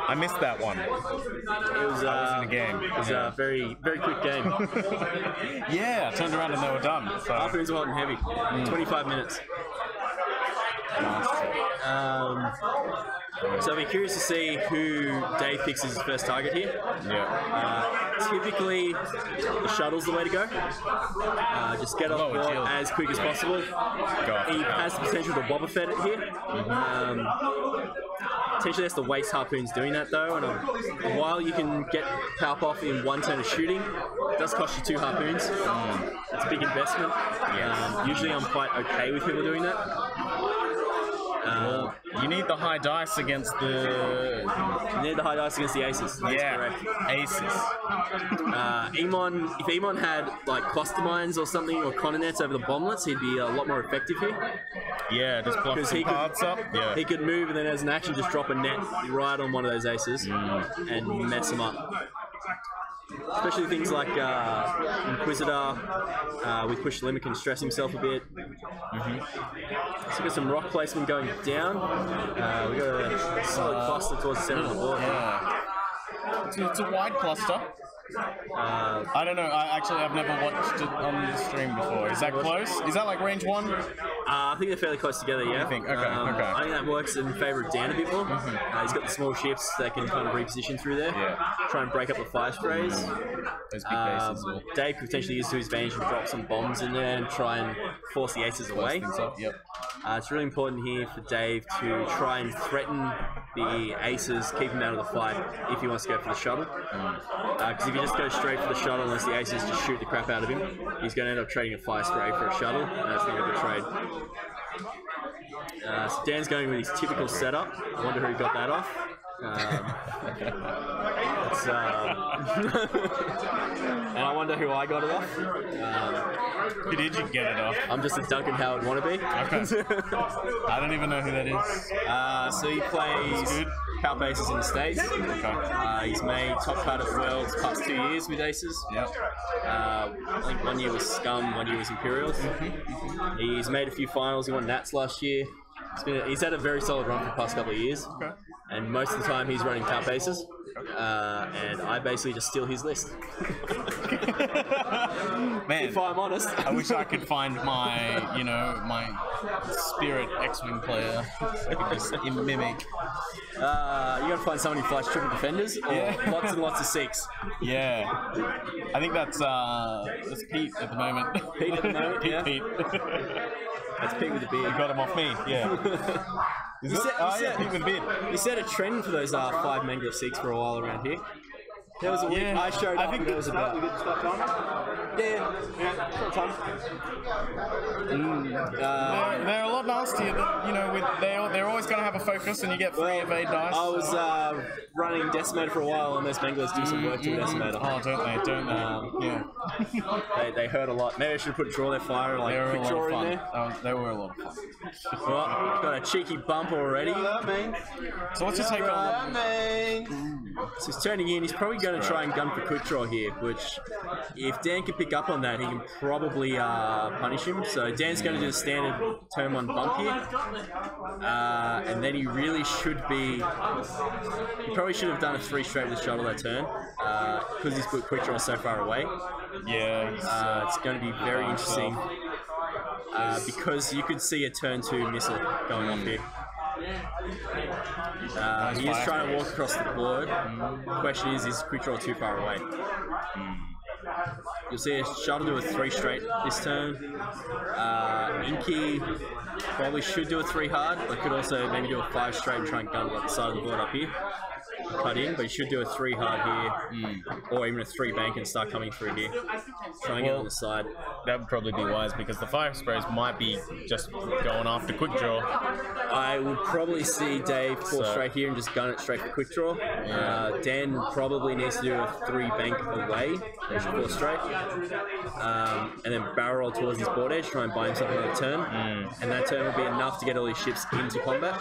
I missed that one. It was in a game. It was a very, very quick game. Yeah, I turned around and they were done. So. Harpoons were hot and heavy. 25 minutes. So I'll be curious to see who Dave picks as his first target here. Yeah. Typically, the shuttle's the way to go. Just get off board as quick as possible. He has the potential to Boba Fett it here. Potentially has to waste harpoons doing that though, and while you can get Palp off in one turn of shooting, it does cost you 2 harpoons. It's a big investment. Usually I'm quite okay with people doing that. You need the high dice against the... You need the high dice against the aces. That's correct. Aces. If Emon had like cluster mines or something, or Cononets over the bomblets, he'd be a lot more effective here. Yeah, just block some parts up. Yeah. He could move and then as an action just drop a net right on one of those aces and mess them up. Especially things like Inquisitor with push limit can stress himself a bit. So we got some rock placement going down. We got a solid cluster towards the center of the board. Yeah. It's a wide cluster. I don't know. I've never watched it on the stream before. Is that close? Is that like range 1? I think they're fairly close together, yeah. I think? Okay, okay. I think that works in favour of Dan a bit more. He's got the small ships that can kind of reposition through there. Try and break up the fire sprays. Those big bases. Dave could potentially use to his advantage and drop some bombs in there and try and force the aces away. It's really important here for Dave to try and threaten the aces, keep him out of the fight if he wants to go for the shuttle. Because if you just go straight for the shuttle unless the aces just shoot the crap out of him, he's going to end up trading a fire spray for a shuttle, and that's not a good trade. So Dan's going with his typical setup. I wonder who got that off. And I wonder who I got it off. Who did you get it off? I'm just a Duncan Howard wannabe. Okay. I don't even know who that is. So he plays Palp Aces in the States. He's made top card at the Worlds the past 2 years with Aces. I think 1 year was Scum, 1 year was Imperials. He's made a few finals. He won Nats last year. He's had a very solid run for the past couple of years. And most of the time he's running Palp Aces. And I basically just steal his list. Man, if I'm honest. I wish I could find my, my spirit X-Wing player. I could just mimic. You gotta find someone who flies triple defenders or lots and lots of 6. Yeah. I think that's Pete at the moment. Pete at the moment, Pete. That's Pete with the beard. You got him off me, yeah. Pete with the beard. You set a trend for those 5 Mangler 6 for a while around here. There was a week I showed up and it was We about. get to start timing. Yeah, time. They're a lot nastier than, you know, they're always going to have a focus and you get 3 evade dice. I was running Decimator for a while, and those Manglers do some work to a Decimator. Oh, don't they? Yeah. They hurt a lot. Maybe I should put Draw Their Fire, like They were a quick lot draw of in fun. there. They were a lot of fun. Well, got a cheeky bump already. That means. So what's your take on That means. So he's turning in. He's probably going to try and gun for quick draw here, which if Dan can pick up on that, he can probably punish him. So Dan's going to do the standard turn 1 bump here. And then he really should be... He probably should have done a 3 straight with the shuttle that turn, because he's put quick draw so far away. Yeah, It's going to be very interesting, because you could see a turn 2 missile going off here. He is trying to walk across the board. The question is quick draw too far away? You'll see a shuttle do a 3 straight this turn. Inky probably should do a 3 hard, but could also maybe do a 5 straight and try and gun the side of the board up here. Cut in, but you should do a 3 hard here, or even a 3 bank and start coming through here. Try and get on the side. that would probably be wise because the fire sprays might be just going after quick draw. I would probably see Dave 4 straight here and just gun it straight for quick draw. Dan probably needs to do a 3 bank away, there's 4 straight, and then barrel roll towards his board edge, try and buy himself another turn, and that turn will be enough to get all his ships into combat.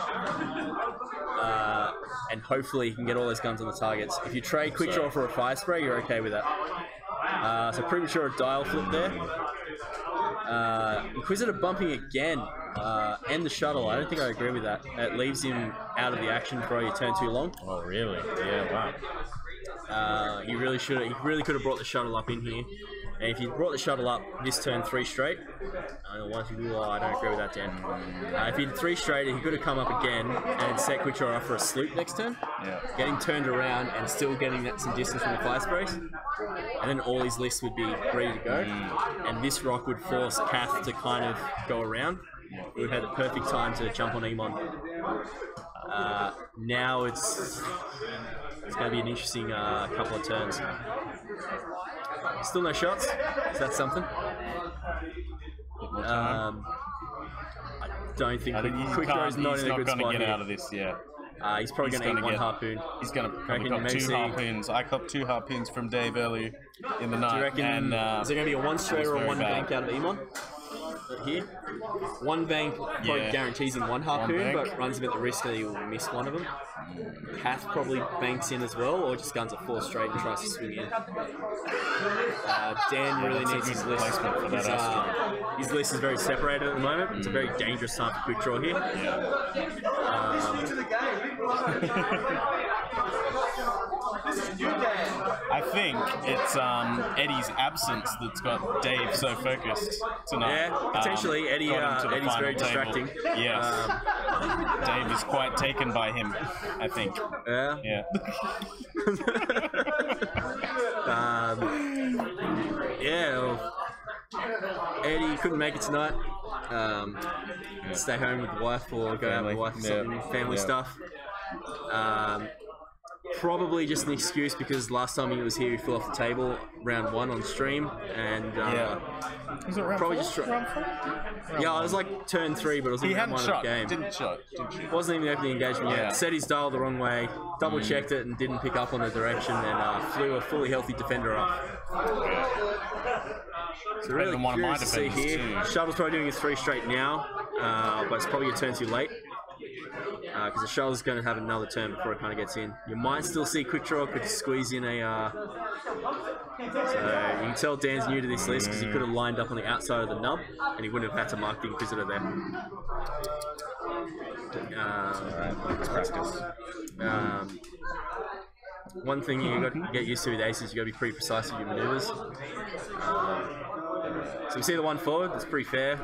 And hopefully he can get all those guns on the targets. If you trade quick draw for a fire spray, you're okay with that. So premature dial flip there. Inquisitor bumping again, and the shuttle. I don't think I agree with that. That leaves him out of the action for your turn too long. Oh, really? Yeah, wow. He really should. He really could have brought the shuttle up in here. And if he brought the shuttle up this turn 3 straight, I don't agree with that, Dan. If he did 3 straight, he could have come up again and set quick draw off for a sloop next turn. Yeah. Getting turned around and still getting that some distance from the fire sprays. And then all his lists would be ready to go. And this rock would force Kath to kind of go around. We would have the perfect time to jump on Emon. Now it's going to be an interesting couple of turns. Still no shots, so that's something. I don't think quick draw is not in a good spot get here. Out of this, yeah. He's probably going to eat 1 harpoon. He's going to probably Reckon cop 2 Messi- harpoons. I copped 2 harpoons from Dave early in the night. Do you reckon is there going to be a 1 straight or a 1 bank out of Emon? Here, 1 bank probably guarantees him 1 harpoon, but runs a bit the risk that he will miss one of them. Kath probably banks in as well, or just guns a 4 straight and tries to swing in. Dan really needs his list. His list is very separated at the moment. It's a very dangerous time for quick draw here. I think it's Eddie's absence that's got Dave so focused tonight. Yeah, potentially. Eddie's very distracting. Yes. Dave is quite taken by him, I think. Yeah. Yeah. Eddie couldn't make it tonight. Stay home with the wife or go out with the wife for something, family stuff. Probably just an excuse because last time he was here, he fell off the table round 1 on stream, and Was it round probably 4? just Round 4? it was like turn 3, but it was He round hadn't 1 of shot. the game. Didn't shoot. Wasn't even the opening engagement yet. Set his dial the wrong way, double checked it, and didn't pick up on the direction, and flew a fully healthy defender off. So really than one of my curious to see here. defenders too. Shuttle's probably doing a 3 straight now, but it's probably a turn too late. Because the shuttle's going to have another turn before it kind of gets in. You might still see quick draw, could squeeze in a... So you can tell Dan's new to this list because he could have lined up on the outside of the nub and he wouldn't have had to mark the Inquisitor there. Let's practice. One thing you got to get used to with aces, you got to be pretty precise with your maneuvers. So we see the 1 forward, that's pretty fair.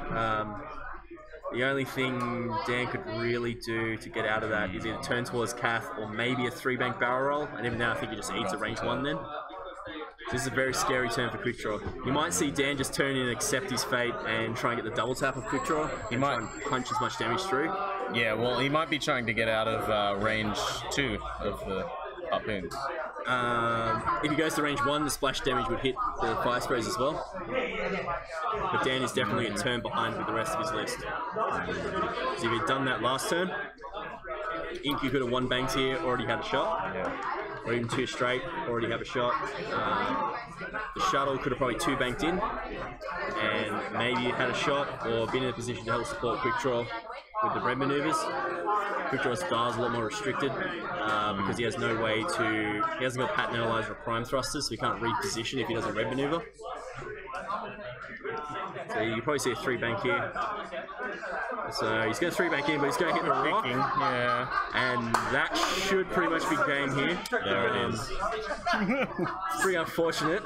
The only thing Dan could really do to get out of that is either turn towards Kath or maybe a 3 bank barrel roll, and even now I think he just eats a range 1 then. This is a very scary turn for quick draw. You might see Dan just turn in and accept his fate and try and get the double tap of quick draw and try and punch as much damage through. Yeah, well, he might be trying to get out of range 2 of the harpoons? If he goes to range 1, the splash damage would hit the fire sprays as well. But Dan is definitely a turn behind with the rest of his list. So if he'd done that last turn, Ink, you could have 1 banked here, already had a shot. Or even 2 straight, already have a shot. The shuttle could have probably 2 banked in, and maybe had a shot, or been in a position to help support quick draw with the red maneuvers. Quick draw's style is a lot more restricted because he has no way to. He hasn't got pattern analyzer or prime thrusters, so he can't reposition if he does a red maneuver. So you probably see a 3 bank here. So he's going to 3 bank in, but he's going to hit the rock. Yeah. And that should pretty much be game here. There it is. It's pretty unfortunate.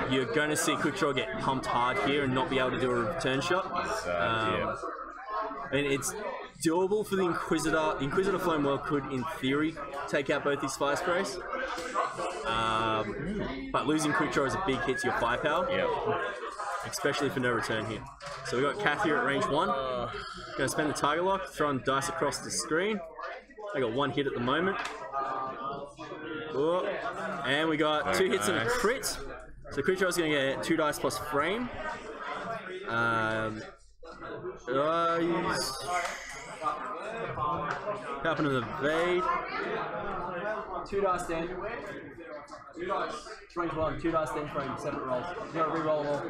You're going to see Quick Draw get pumped hard here and not be able to do a return shot. And it's doable for the Inquisitor. The Inquisitor Flame Well could, in theory, take out both these fire sprays. But losing Quick Draw is a big hit to your firepower. Especially for no return here. So we got Kath here at range 1. Going to spend the target lock, throwing dice across the screen. I got 1 hit at the moment. Oh, and we got 2 hits and a crit. So Quick Draw is going to get 2 dice plus frame. Happen to the evade. 2 dice then. 2 dice. Range 1. 2 dice then frame. Separate rolls. You got to re-roll them all.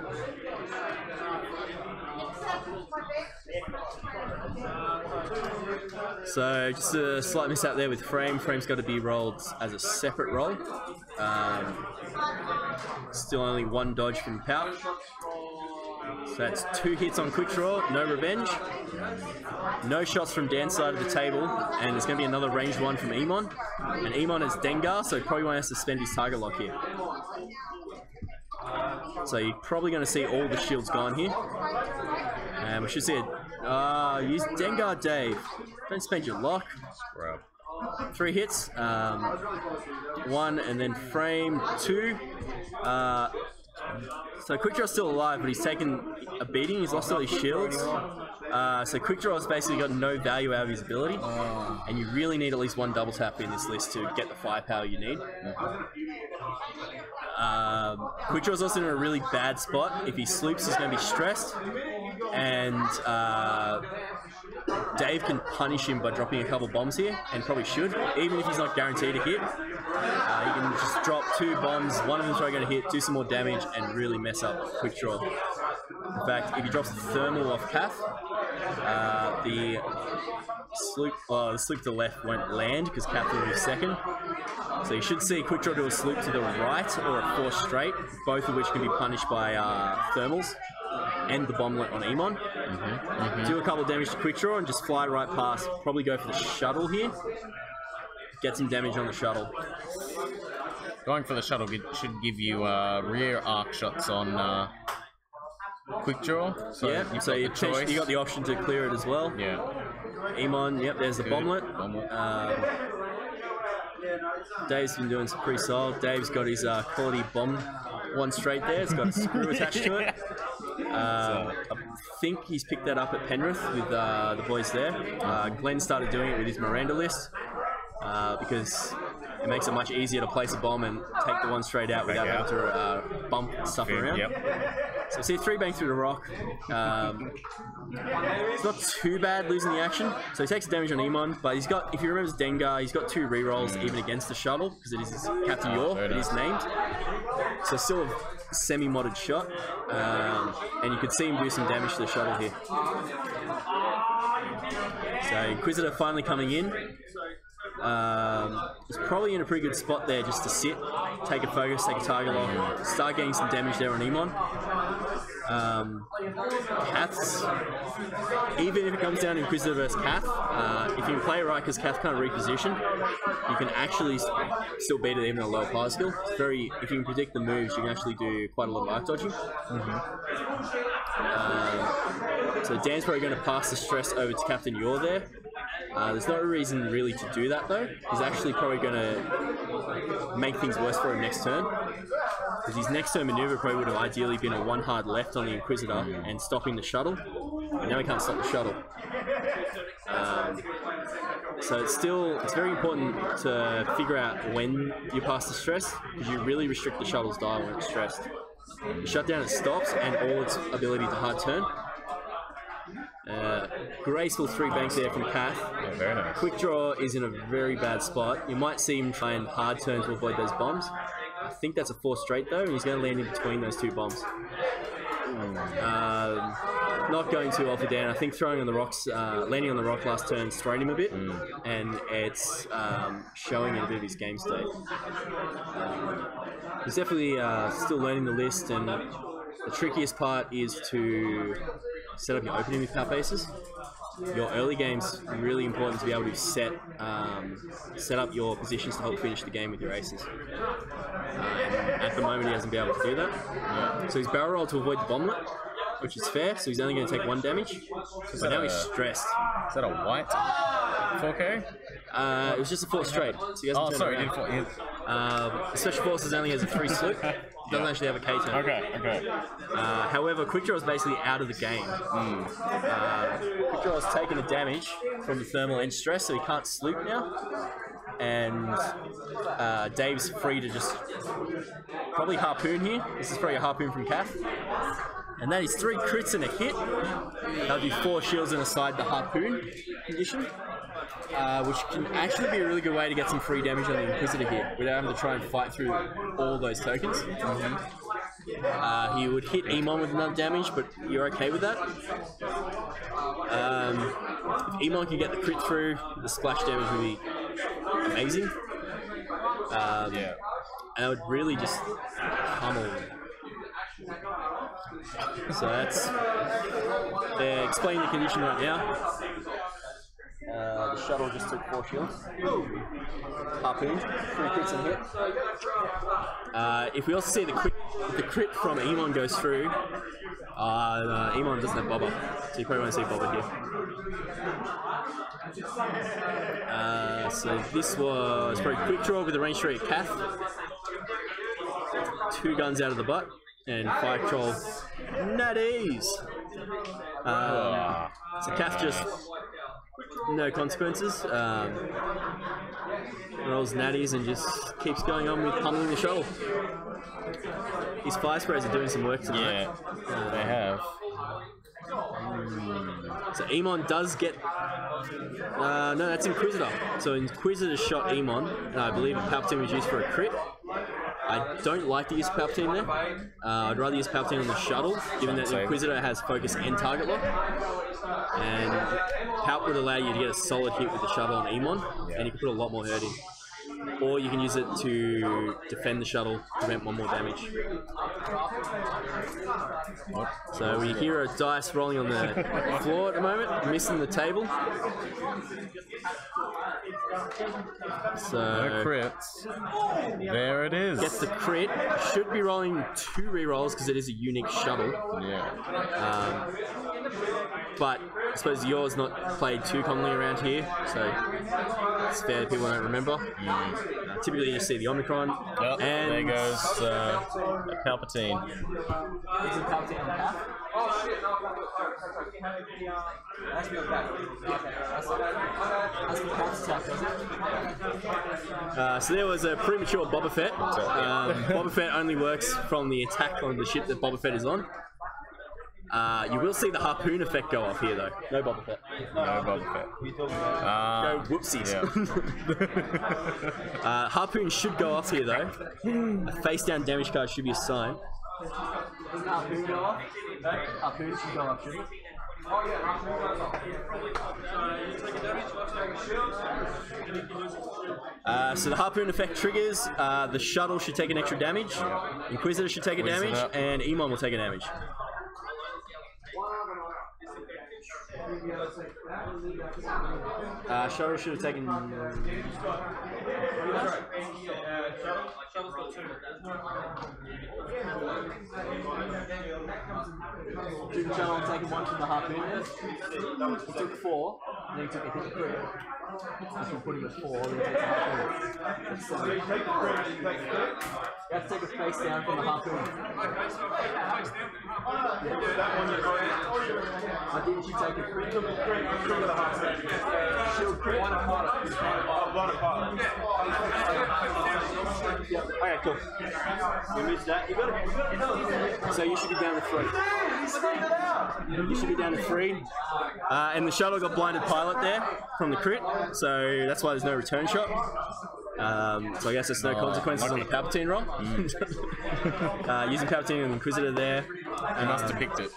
So just a slight miss out there with frame. Frame's got to be rolled as a separate roll. Still only 1 dodge from pouch. So that's 2 hits on Quick Draw, no revenge. No shots from Dan's side of the table, and there's going to be another ranged 1 from Emon. And Emon is Dengar, so he probably won't have to spend his target lock here. So you're probably going to see all the shields gone here. And we should see it. Use Dengar Dave. Don't spend your lock. 3 hits. 1 and then frame 2. So Quick Draw's still alive, but he's taken a beating. He's lost all his shields. So Quick Draw's basically got no value out of his ability. And you really need at least 1 double tap in this list to get the firepower you need. Quick Draw's also in a really bad spot. If he sloops, he's going to be stressed. And Dave can punish him by dropping a couple bombs here, and probably should, even if he's not guaranteed a hit. He can just drop 2 bombs, one of them's probably going to hit, do some more damage, and really mess up Quick Draw. In fact, if he drops the thermal off Kath, the sloop to the left won't land because Kath will be second. So you should see Quick Draw do a sloop to the right or a 4 straight, both of which can be punished by thermals and the bomblet on Emon. Do a couple of damage to Quick Draw and just fly right past. Probably go for the shuttle here. Get some damage on the shuttle. Going for the shuttle should give you rear arc shots on Quick Draw. So yeah, so you got the option to clear it as well. Yeah. Emon, yep, there's the bomblet. Dave's been doing some pretty solid. Dave's got his quality bomb 1 straight there. It's got a screw attached to it. I think he's picked that up at Penrith with the boys there. Glenn started doing it with his Miranda list because it makes it much easier to place a bomb and take the 1 straight out without having to bump stuff around. So see 3 bang through the rock. It's not too bad losing the action. So he takes damage on Emon, but he's got, if you remember Dengar, he's got 2 rerolls even against the shuttle because it is his Captain Yor, it is named. So still a semi-modded shot, and you could see him do some damage to the shuttle here. So Inquisitor finally coming in. He's probably in a pretty good spot there just to sit, take a focus, take a target lock, start getting some damage there on Emon. Kath's, even if it comes down to Inquisitor versus Kath, if you can play it right because Kath can't reposition, you can actually still beat it even at a lower power skill. It's very, if you can predict the moves, you can actually do quite a lot of arc dodging. So Dan's probably going to pass the stress over to Captain Yor there. There's no reason really to do that though. He's actually probably going to make things worse for him next turn. Because his next turn maneuver probably would have ideally been a 1 hard left on the Inquisitor and stopping the shuttle. But now he can't stop the shuttle. So it's very important to figure out when you pass the stress, because you really restrict the shuttle's dial when it's stressed. You shut down its stops and all its ability to hard turn. Graceful 3 banks there from Kath. Yeah, very nice. Quick draw is in a very bad spot. You might see him try and hard turn to avoid those bombs. I think that's a 4 straight though, and he's going to land in between those 2 bombs. Not going too well for Dan. I think throwing on the rocks, landing on the rock last turn's thrown him a bit, and it's showing a bit of his game state. He's definitely still learning the list, and the trickiest part is to set up your opening with power bases. Your early game's really important to be able to set up your positions to help finish the game with your aces. At the moment, he hasn't been able to do that. Yeah. So he's barrel rolled to avoid the bomblet, which is fair, so he's only going to take 1 damage. But now he's stressed. Is that a white 4K? It was just a 4 straight. So he hasn't turned it around. The Special Forces only has a 3 slip. He doesn't actually have a K turn. Okay. However, Quick Draw is basically out of the game. Quick Draw has taken the damage from the thermal end stress, so he can't sloop now. And Dave's free to just probably harpoon here. This is probably a harpoon from Kath. And that is 3 crits and a hit. That'll be 4 shields and a side the harpoon condition. Which can actually be a really good way to get some free damage on the Inquisitor here, without having to try and fight through all those tokens. He would hit Emon with another damage, but you're okay with that. If Emon can get the crit through, the splash damage would be amazing. And I would really just pummel. So that's explaining the condition right now. The shuttle just took 4 shields. Harpoon, 3 crits and hit. If we also see the crit from Emon goes through, Emon doesn't have bobber, so you probably won't see bobber here. So this was probably Quick Draw with a range 3 at Kath. 2 guns out of the butt, and 5 troll natties. So Kath just no consequences. Rolls natties and just keeps going on with pummeling the shuttle. His fire sprays are doing some work tonight. Yeah, they have. So Emon does get... no, that's Inquisitor. So Inquisitor shot Emon, and I believe Palpatine was used for a crit. I don't like to use Palpatine there. I'd rather use Palpatine on the shuttle, given that the Inquisitor has focus and target lock. And Palp would allow you to get a solid hit with the shuttle on Emon, and you can put a lot more hurt in. Or you can use it to defend the shuttle, prevent 1 more damage. So we hear a dice rolling on the floor at the moment, missing the table. So no crits. There it is. Gets the crit. Should be rolling 2 rerolls because it is a unique shuttle. Yeah. But I suppose yours not played too commonly around here, so it's fair that people don't remember. Typically you just see the Omicron. Yep, and there goes Palpatine. Is it Palpatine on the path? So there was a premature Boba Fett. Boba Fett only works from the attack on the ship that Boba Fett is on. You will see the harpoon effect go off here though. No Boba Fett. No Boba Fett. No whoopsies. Yeah. Harpoon should go off here though. A face down damage card should be assigned. Doesn't harpoon go off? No, harpoon should go off, shouldn't it? So the harpoon effect triggers. The shuttle should take an extra damage. Inquisitor should take a damage, and Emon will take a damage. Shuttle should have taken. Didn't Shuttle take 1 from the harpoon there? He took 4, and then he took a hit 3. This will put him at 4, then he takes a harpoon. You have to take a face down from the harpoon. Why didn't you take a shield Okay, cool. You missed that. You got it. So you should be down to 3. You should be down to 3. And the shuttle got blinded pilot there from the crit, so that's why there's no return shot. So I guess there's no consequences on the Palpatine roll. Using Palpatine and Inquisitor there. He must have picked it.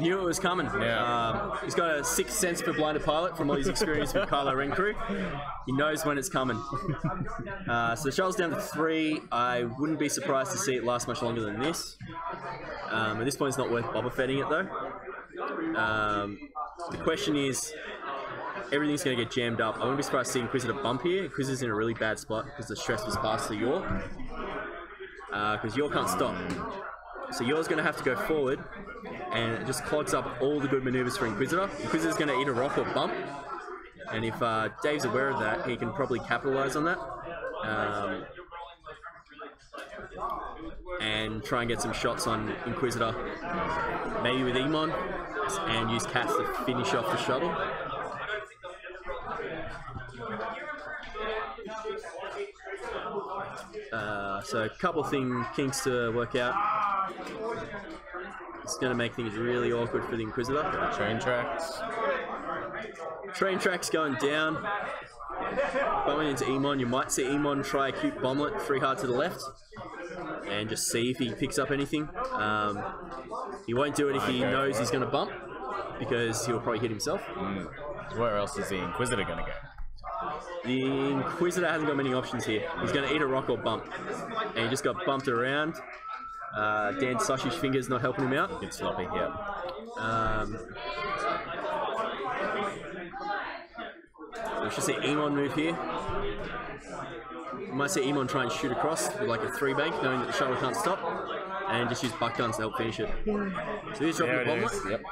Knew it was coming. Yeah. He's got a 6th sense for blinded pilot from all his experience with Kylo Ren crew. He knows when it's coming. So the shuttle's down to 3. I wouldn't be surprised to see it last much longer than this. At this point, it's not worth Boba Fetting it though. The question is, everything's going to get jammed up. I wouldn't be surprised to see Inquisitor bump here. Inquisitor's in a really bad spot because the stress was passed to Yor. Because Yor can't stop. So Yor's going to have to go forward, and it just clogs up all the good maneuvers for Inquisitor. Inquisitor's going to eat a rock or bump, and if Dave's aware of that, he can probably capitalize on that. And try and get some shots on Inquisitor, maybe with Emon, and use Cass to finish off the shuttle. So a couple of kinks to work out. It's going to make things really awkward for the Inquisitor. Train tracks. Train tracks going down. Bumping into Emon, you might see Emon try a cute bomblet 3 hard to the left and just see if he picks up anything. He won't do it if he knows he's going to bump, because he'll probably hit himself. Where else is the Inquisitor going to go? The Inquisitor hasn't got many options here. He's going to eat a rock or bump, and he just got bumped around. Dan Sashi's fingers not helping him out. It's sloppy, yeah. We should see Emon move here. You might see Emon try and shoot across with like a 3 bank, knowing that the shuttle can't stop, and just use buck guns to help finish it. So he's dropping a bomb. Yep.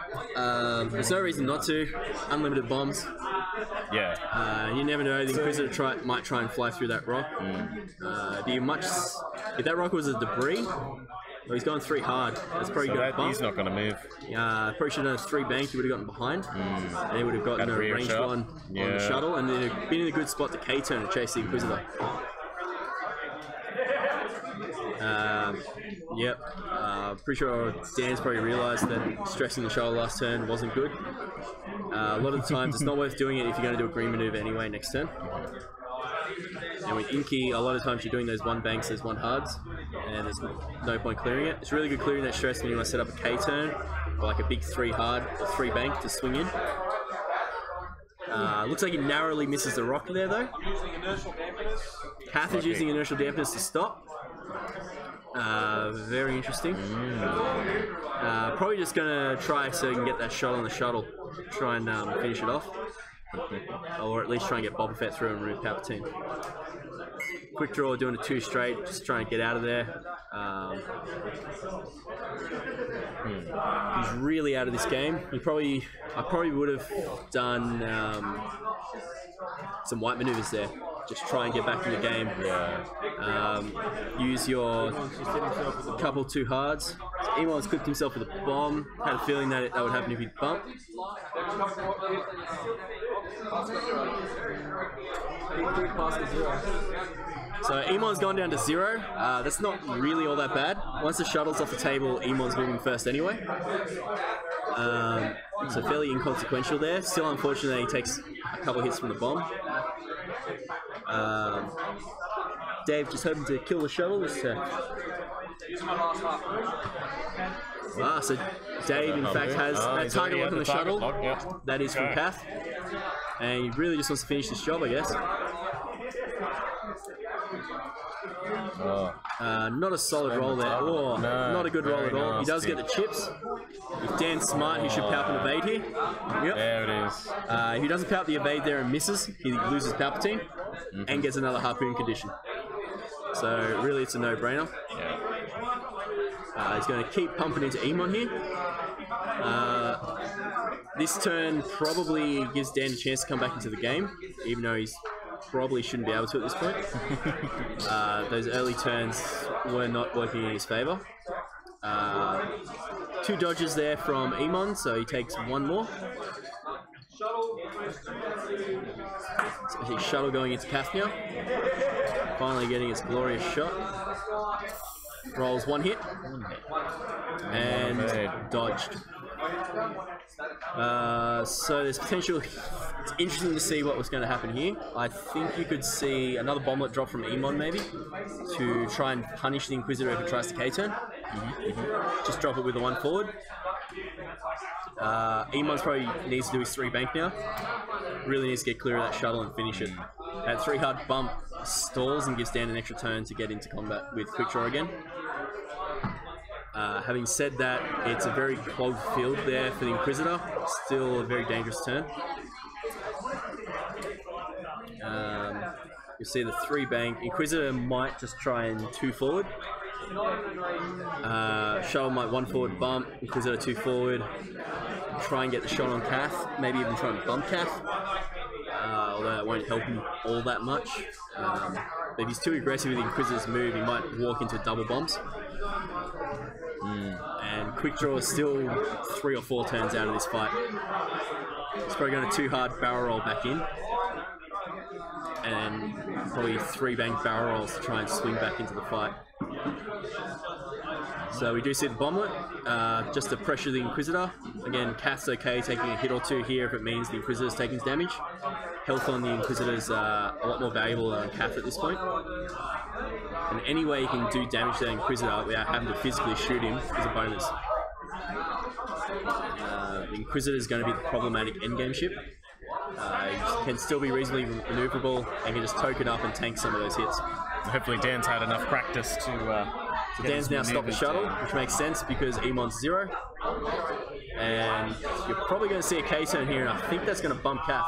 There's no reason not to. Unlimited bombs. Yeah. You never know. The Inquisitor might try and fly through that rock. If that rock was a debris, well, he's going 3 hard. That's probably good. He's not going to move. Probably should have done a 3 bank. He would have gotten behind, and he would have gotten a ranged shot. one on the shuttle, and then been in a good spot to K-turn and chase the Inquisitor. Yep. Pretty sure Dan's probably realised that stressing the shuttle last turn wasn't good. A lot of the times, it's not worth doing it if you're going to do a green maneuver anyway next turn. And with Inky, a lot of times you're doing those 1 banks as 1 hards, and there's no point clearing it. It's really good clearing that stress when you want to set up a K-turn, or like a big 3 hard or 3 bank to swing in. Looks like he narrowly misses the rock there though. Kath is using inertial dampeners to stop. Very interesting. Probably just gonna try so he can get that shot on the shuttle. Try and finish it off. Or at least try and get Boba Fett through and remove Palpatine. Quick draw, doing a 2 straight, just trying to get out of there. He's really out of this game. I probably would have done some white maneuvers there. Just try and get back in the game. Use your couple 2 hards. Emon's clipped himself with a bomb. Had a feeling that that would happen if he'd bump. So Emon's gone down to 0. That's not really all that bad. Once the shuttle's off the table, Emon's moving first anyway. So fairly inconsequential there. Still unfortunate that he takes a couple hits from the bomb. Dave just hoping to kill the shuttle this turn. So Dave in fact has that target lock on the shuttle. That is from Kath. And he really just wants to finish this job, I guess. Not a solid roll there. Oh, not a good roll at all. He does get the chips. If Dan's smart, he should palp and evade here. Yep. There it is. If he doesn't palp the evade there and misses, he loses Palpatine and gets another harpoon condition. So really, it's a no-brainer. He's going to keep pumping into Emon here. This turn probably gives Dan a chance to come back into the game, even though he's probably shouldn't be able to at this point. Those early turns were not working in his favour. 2 dodges there from Emon, so he takes 1 more. So his shuttle going into Kathnia. Finally getting its glorious shot. Rolls one hit. And dodged. So there's potential. It's interesting to see what was going to happen here. I think you could see another bomblet drop from Emon maybe to try and punish the Inquisitor if it tries to K-turn. Just drop it with the one forward. Emon's probably needs to do his 3 bank now. Really needs to get clear of that shuttle and finish it. That 3 hard bump stalls and gives Dan an extra turn to get into combat with quick draw again. Having said that, it's a very clogged field there for the Inquisitor. Still a very dangerous turn. You see the 3 bank. Inquisitor might just try and 2 forward. Shuttle might 1 forward bump. Inquisitor 2 forward. Try and get the shot on Kath. Maybe even try and bump Kath. Although that won't help him all that much. But if he's too aggressive with the Inquisitor's move, he might walk into double bombs. And quick draw is still 3 or 4 turns out of this fight. He's probably going to 2 hard barrel roll back in. And probably 3 bank barrel rolls to try and swing back into the fight. So we do see the bomblet, just to pressure the Inquisitor. Again, Kath's okay taking a hit or 2 here if it means the Inquisitor's taking damage. Health on the Inquisitor's a lot more valuable than Kath at this point. And any way you can do damage to the Inquisitor without having to physically shoot him is a bonus. The Inquisitor is going to be the problematic endgame ship. He can still be reasonably maneuverable and can just toke it up and tank some of those hits. Hopefully Dan's had enough practice to... So Dan's now stopped the shuttle, which makes sense because Emon's 0. And you're probably going to see a K-turn here, and I think that's going to bump Kath.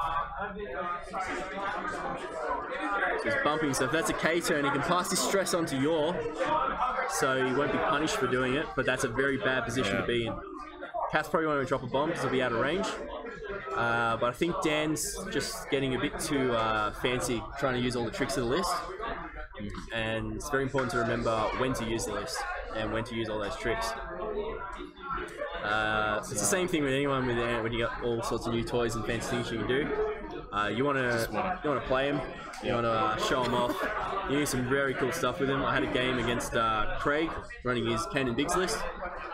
So he's bumping, so if that's a K-turn, he can pass his stress onto Yor, so he won't be punished for doing it, but that's a very bad position to be in. Kath's probably going to drop a bomb because he'll be out of range. But I think Dan's just getting a bit too fancy trying to use all the tricks of the list. And it's very important to remember when to use the list and when to use all those tricks. It's the same thing with anyone when you got all sorts of new toys and fancy things you can do. You want to play them, you want to show them off. You need some very cool stuff with them. I had a game against Craig running his Cannon Bigs list,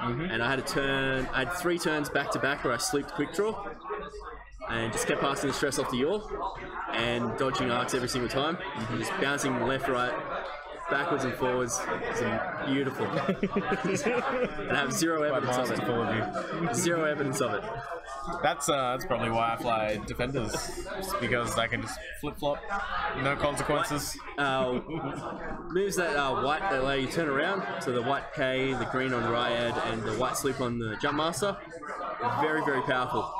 and I had 3 turns back to back where I sleeped quick draw and just kept passing the stress off to Yor and dodging arcs every single time, and just bouncing left, right, backwards and forwards. It's beautiful. And I have 0 evidence of it. 0 evidence of it. That's probably why I fly Defenders, just because I can just flip-flop, no consequences. Moves that white that allow you to turn around, so the white K, the green on Ryad, and the white Sloop on the Jump Master. Very, very powerful.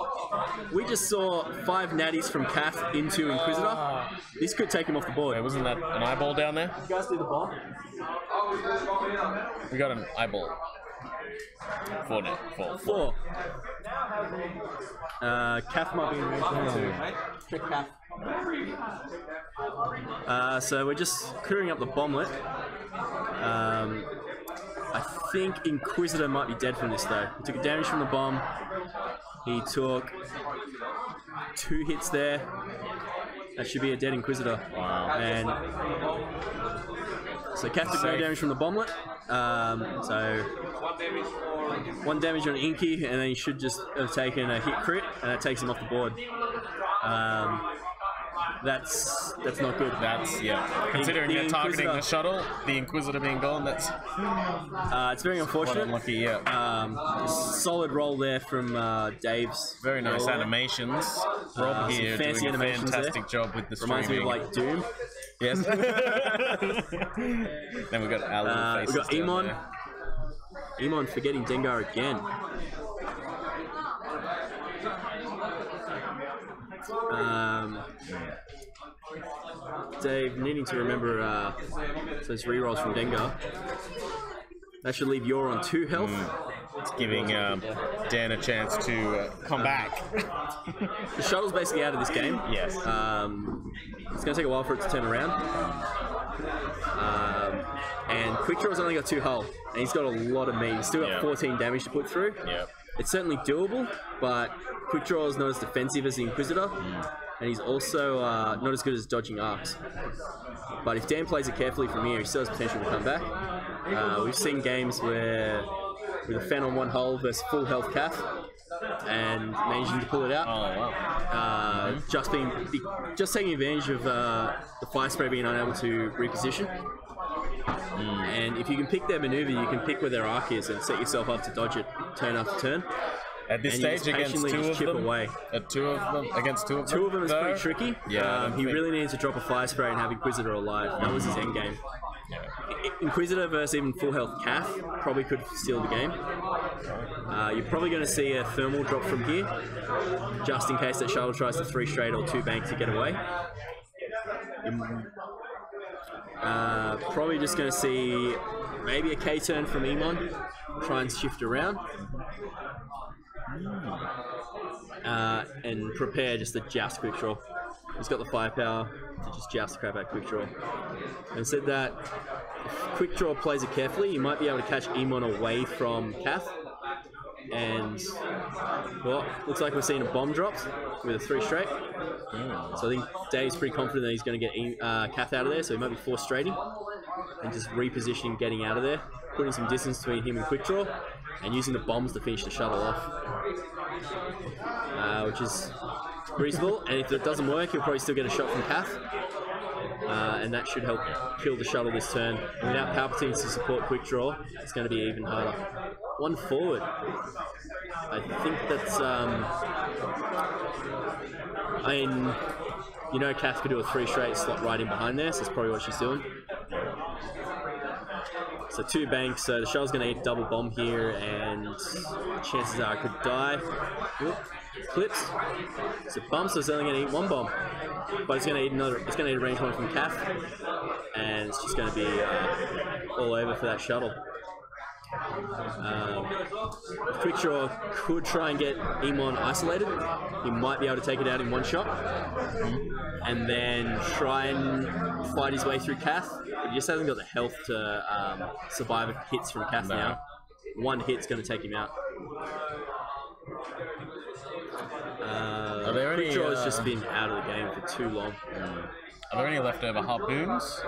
We just saw 5 natties from Kath into Inquisitor. This could take him off the board. Wait, wasn't that an eyeball down there? You guys do the bomb? We got an eyeball. 4 net. 4. Kath might be in range too. Check Kath. So we're just clearing up the bomblet. I think Inquisitor might be dead from this though. He took damage from the bomb. He took 2 hits there. That should be a dead Inquisitor. Wow. And so Kath took no damage from the bomblet. So 1 damage on Inky, and then he should just have taken a hit crit, and that takes him off the board. That's not good. That's, yeah. Considering they're targeting the shuttle, the Inquisitor being gone, that's... it's very unfortunate. Unlucky, yeah. Solid roll there from Dave's. Very nice roll. Animations. Rob here fancy doing a animations fantastic job with the streaming. Reminds me of like Doom. Yes. Then we've got our little faces. We've got Emon. Emon forgetting Dengar again. Dave needing to remember those rerolls from Dengar. That should leave Yor on 2 health. It's giving Dan a chance to come back. The shuttle's basically out of this game. Yes. It's going to take a while for it to turn around. And Quick Draw's only got 2 hull, and he's got a lot of meat. He's still got 14 damage to put through. Yep. It's certainly doable, but Quick Draw is not as defensive as the Inquisitor. and he's also not as good as dodging arcs. But if Dan plays it carefully from here, he still has potential to come back. We've seen games where with a Fen on one hull versus full health Cath, and managing to pull it out. Just taking advantage of the fire spray being unable to reposition. And if you can pick their maneuver, you can pick where their arc is and set yourself up to dodge it turn after turn. At this stage, against two of them, against two of them, two of them is pretty tricky. Yeah, he really needs to drop a fire spray and have Inquisitor alive. That was his end game. Inquisitor versus even full health Cath probably could steal the game. You're probably going to see a thermal drop from here, just in case that shuttle tries to 3 straight or 2 bank to get away. Probably just going to see maybe a K turn from Emon, try and shift around. And prepare just to joust quick draw. He's got the firepower to just joust the crap out quick draw. And said that if quick draw plays it carefully, you might be able to catch Emon away from Cath. And well, looks like we're seeing a bomb dropped with a 3 straight. So I think Dave's pretty confident that he's going to get Cath out of there, so he might be forced straighting and just repositioning, getting out of there, putting some distance between him and quick draw, and using the bombs to finish the shuttle off, which is reasonable. And if it doesn't work, he'll probably still get a shot from Cath, and that should help kill the shuttle this turn. And without Palpatine to support quick draw, it's going to be even harder. 1 forward. I think that's I mean, you know, Cath could do a 3 straight slot right in behind there, so that's probably what she's doing. So 2 banks, so the shuttle's going to eat double bomb here, and chances are it could die. Oop, clips. So bump, so it's only going to eat 1 bomb. But it's going to eat another, it's going to eat a range 1 from Cath, and it's just going to be all over for that shuttle. Quick draw could try and get Emon isolated. He might be able to take it out in 1 shot, and then try and fight his way through Cath. But he just hasn't got the health to survive hits from Cath now. 1 hit's going to take him out. Quick draw has just been out of the game for too long. Are there any leftover harpoons?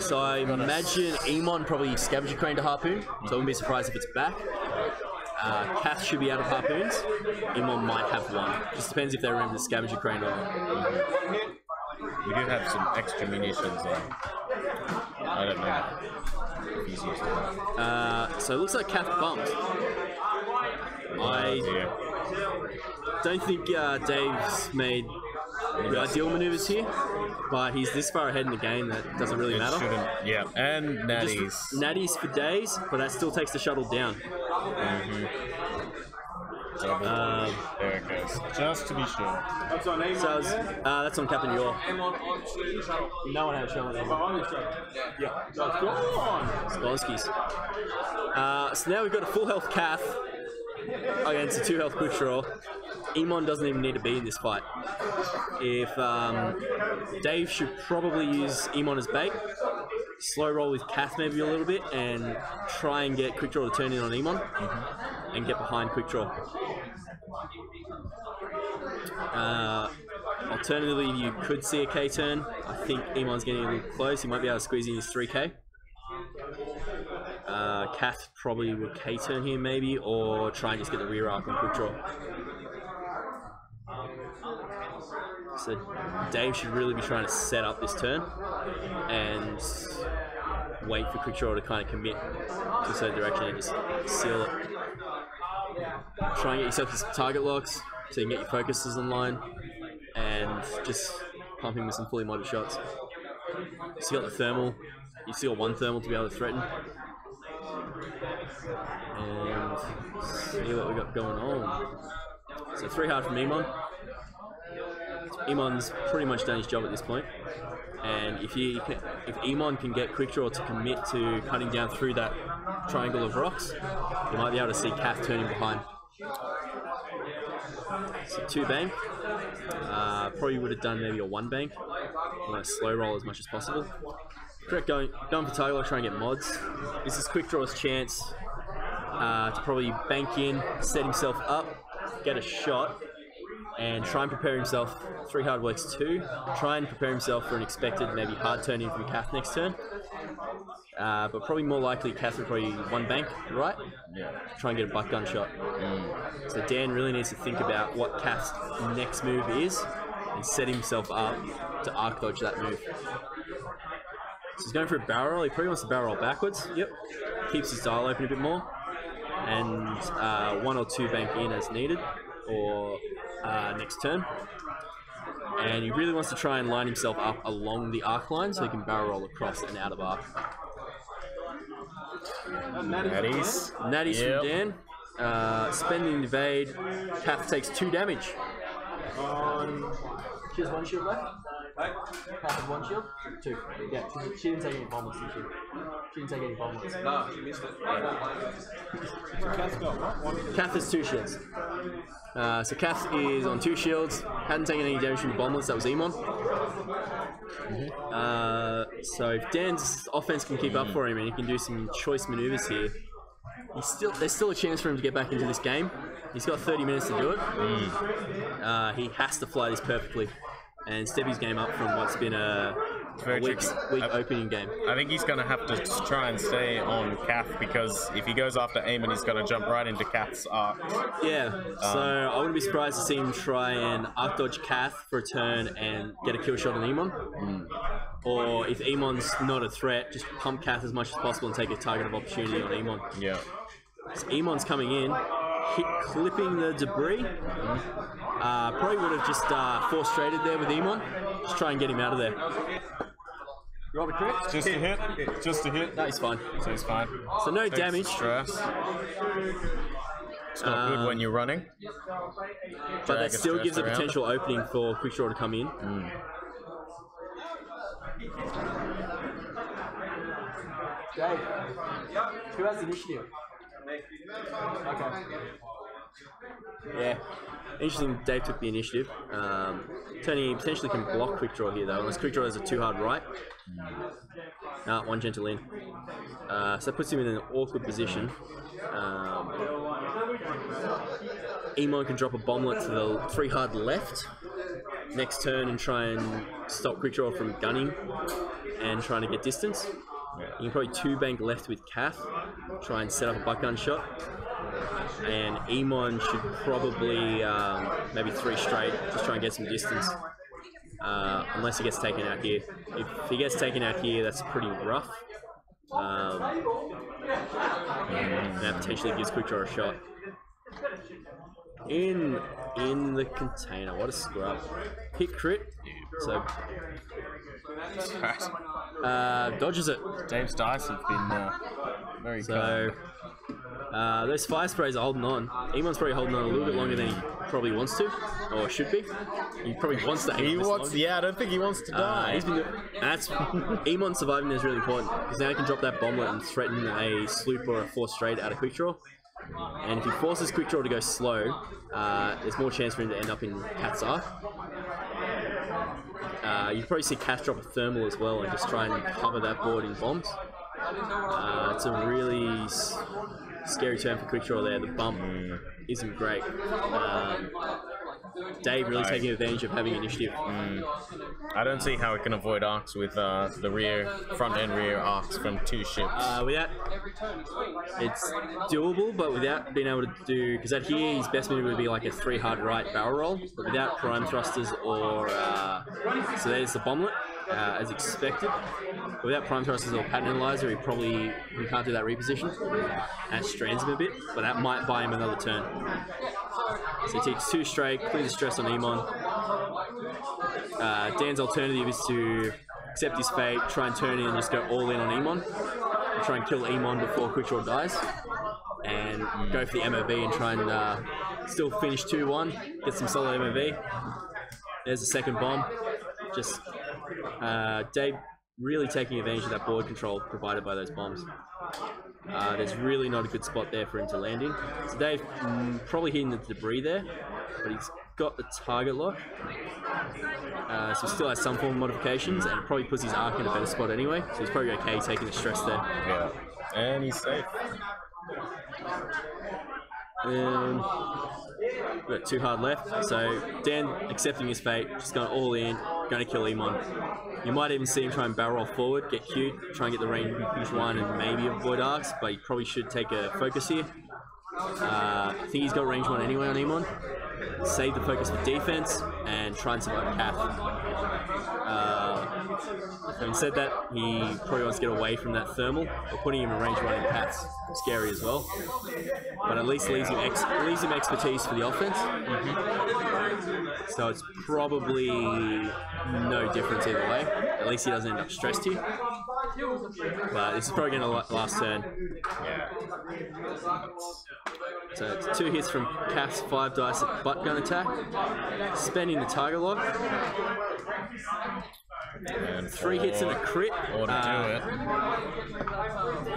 So I imagine Emon probably scavenger crane to harpoon, so I wouldn't be surprised if it's back. Cath should be out of harpoons. Emon might have 1. Just depends if they remember the scavenger crane or not. We do have some extra munitions there. I don't know. So it looks like Cath bumped. I don't think Dave's made the ideal maneuvers here, but he's this far ahead in the game that it doesn't really matter. Yeah, and natties. Natties for days, but that still takes the shuttle down. There it goes. Just to be sure. That's on Emon. So that's on Captain Yor. No one had a shot on Emon. Yeah. Go on. Skolski's. So now we've got a full health Cath against a 2 health quick draw. Emon doesn't even need to be in this fight. If Dave should probably use Emon as bait, slow roll with Cath maybe a little bit, and try and get quick draw to turn in on Emon and get behind quick draw. Alternatively, you could see a K turn. I think Emon's getting a little close. He might be able to squeeze in his 3K. Cath probably would K turn here maybe, or try and just get the rear arc on quick draw. So Dave should really be trying to set up this turn and wait for quick draw to kind of commit to a certain direction and just seal it. Try and get yourself some target locks so you can get your focuses online and just pump him with some fully modded shots. You still got the thermal, you still got 1 thermal to be able to threaten. And see what we got going on. So 3 hard from Emon. Emon's pretty much done his job at this point, and if Emon can get quick draw to commit to cutting down through that triangle of rocks, you might be able to see Cath turning behind. So 2 bank, probably would have done maybe a 1 bank. You want to slow roll as much as possible. Correct, going for target lock, try and get mods. This is quick draw's chance to probably bank in, set himself up, get a shot, and try and prepare himself. 3 hard works 2. Try and prepare himself for an expected maybe hard turn in from Kath next turn. But probably more likely Kath would probably 1 bank, right? Yeah. Try and get a butt gun shot. So Dan really needs to think about what Kath's next move is and set himself up to arc dodge that move. So he's going for a barrel roll. He probably wants to barrel roll backwards. Yep. Keeps his dial open a bit more. And 1 or 2 bank in as needed, or next turn. And he really wants to try and line himself up along the arc line so he can barrel roll across and out of arc. Natties. Natties from Dan. Spending the evade. Kath takes 2 damage. She has 1 shield left. Kath has 1 shield? 2. Yeah, she didn't take any bombers, did she? She didn't take any bombers. No, she missed it. Kath's got what? Kath has 2 shields. So Kath is on 2 shields. Hadn't taken any damage from the bombers. That was Emon. So if Dan's offense can keep up for him and he can do some choice maneuvers here, there's still a chance for him to get back into this game. He's got 30 minutes to do it. He has to fly this perfectly and step his game up from what's been a weak opening game. I think he's going to have to try and stay on Kath, because if he goes after Eamon, he's going to jump right into Kath's arc. Yeah, so I wouldn't be surprised to see him try and arc dodge Kath for a turn and get a kill shot on Emon. Or if Emon's not a threat, just pump Kath as much as possible and take a target of opportunity on Emon. Yeah. So Emon's coming in, clipping the debris. Probably would have just 4-straighted there with Emon. Just try and get him out of there. Roll a crit? Just a hit. Just a hit. No, he's fine. So he's fine. So no Takes damage. Stress. It's not good when you're running. But that still gives a potential opening for Quickdraw to come in. Dave, who has the initiative? Okay. Yeah. Interesting, Dave took the initiative. Tony potentially can block Quickdraw here though, unless Quickdraw has a 2 hard right. 1 gentle in. So that puts him in an awkward position. Emon can drop a bomblet to the 3 hard left next turn and try and stop Quickdraw from gunning and trying to get distance. You can probably 2 bank left with Kath, try and set up a butt gun shot. And Emon should probably maybe 3 straight, just try and get some distance. Unless he gets taken out here. If he gets taken out here, that's pretty rough. That potentially gives Quickdraw a shot. In the container, what a scrub. Hit crit, so dodges it. Dave's dice have been very so those fire sprays are holding on. Emon's probably holding on a little bit longer than he probably wants to, or should be. He probably wants to. Yeah, I don't think he wants to die. He's been that's Emon surviving there is really important, because now he can drop that bomblet and threaten a sloop or a 4-straight out of Quickdraw. And if he forces Quickdraw to go slow, there's more chance for him to end up in Kath's arc. You probably see Kath drop a thermal as well and just try and cover that board in bombs. It's a really scary turn for Quickdraw there. The bump isn't great. Dave really taking advantage of having initiative. I don't see how it can avoid arcs with the front and rear arcs from 2 ships. Without, it's doable, but without being able to do, because out here his best move would be like a 3 hard right barrel roll, but without prime thrusters or so there's the bomblet as expected. But without prime thrusters or pattern analyzer, he can't do that reposition. That strands him a bit, but that might buy him another turn. So he takes 2 straight, clears the stress on Emon. Dan's alternative is to accept his fate, try and turn in and just go all in on Emon. And try and kill Emon before Quickdraw dies. And go for the MOV and try and still finish 2-1, get some solid MOV. There's the second bomb. Just Dave really taking advantage of that board control provided by those bombs. There's really not a good spot there for him to land in. So Dave probably hitting the debris there, but he's got the target lock. So he still has some form of modifications, and it probably puts his arc in a better spot anyway. So he's probably okay taking the stress there. Yeah, and he's safe. Yeah, We've got 2 hard left. So Dan accepting his fate, just going all in, going to kill Emon. You might even see him try and barrel roll forward, get cute, try and get the range one and maybe avoid arcs, but he probably should take a focus here. I think he's got range 1 anyway on Emon. Save the focus for defense and try and survive Cath. Having said that, he probably wants to get away from that thermal, but putting him in range 1 in Cath's scary as well. But at least leaves him expertise for the offense. So it's probably no difference either way. At least he doesn't end up stressed here. But this is probably going to last turn. So it's 2 hits from Cath's 5 dice at butt gun attack. Spending the target lock. And 3 hits and a crit. Or to do it.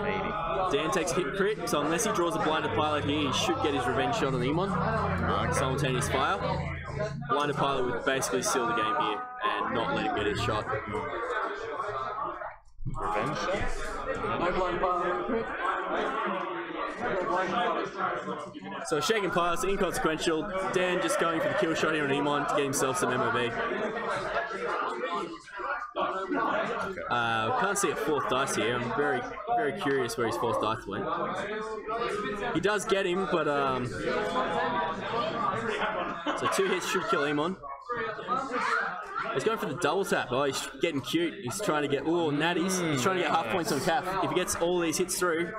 Maybe. Dan takes a hit crit, so unless he draws a blinded pilot here, he should get his revenge shot on Emon. Simultaneous fire. Blinded pilot would basically seal the game here and not let him get his shot. Revenge shot? No blinded pilot crit. So shaking pilots, inconsequential. Dan just going for the kill shot here on Emon to get himself some MOV. Can't see a 4th dice here. I'm very curious where his 4th dice went. He does get him, but so 2 hits should kill Emon. He's going for the double tap. Oh, he's getting cute. He's trying to get natties. He's trying to get half points on Cath. If he gets all these hits through,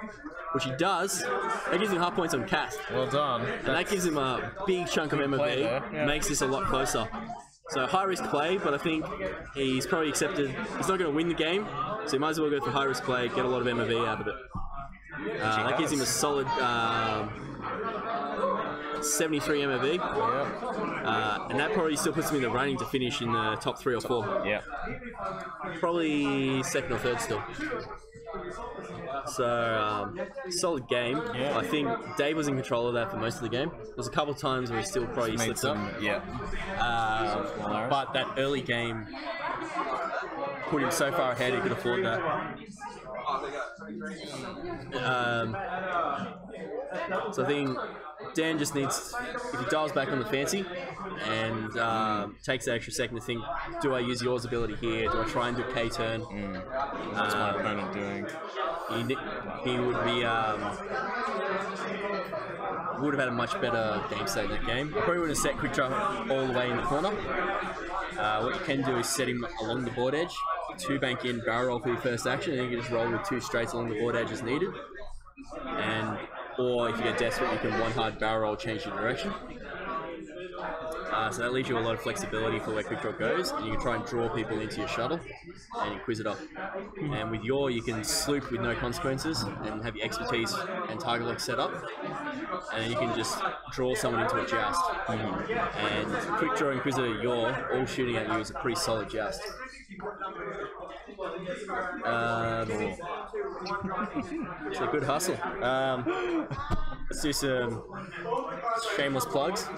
which he does, that gives him half points on Cath. Well done. And that gives him a big chunk of MOV. Makes this a lot closer. So high risk play, but I think he's probably accepted. He's not going to win the game, so he might as well go for high risk play, get a lot of MOV out of it. That gives him a solid 73 MOV. And that probably still puts him in the running to finish in the top 3 or 4. Yeah. Probably 2nd or 3rd still. So, solid game. I think Dave was in control of that for most of the game. There was a couple of times where he still probably slipped up. But that early game put him so far ahead he could afford that. So I think Dan just needs, if he dials back on the fancy and takes the extra second to think, do I use yours ability here? Do I try and do K turn? What's my opponent doing? He would be would have had a much better game state in that game. Probably would have set quick draw all the way in the corner. What you can do is set him along the board edge, 2 bank in, barrel roll for your first action, and then you can just roll with 2 straights along the board edge as needed. Or if you get desperate, you can 1 hard barrel roll, change your direction. So that leaves you a lot of flexibility for where quick draw goes, and you can try and draw people into your shuttle and you quiz it up. And with you can sloop with no consequences and have your expertise and target lock set up, and then you can just draw someone into a joust. And quick draw Inquisitor all shooting at you is a pretty solid joust. It's a good hustle. Let's do some shameless plugs.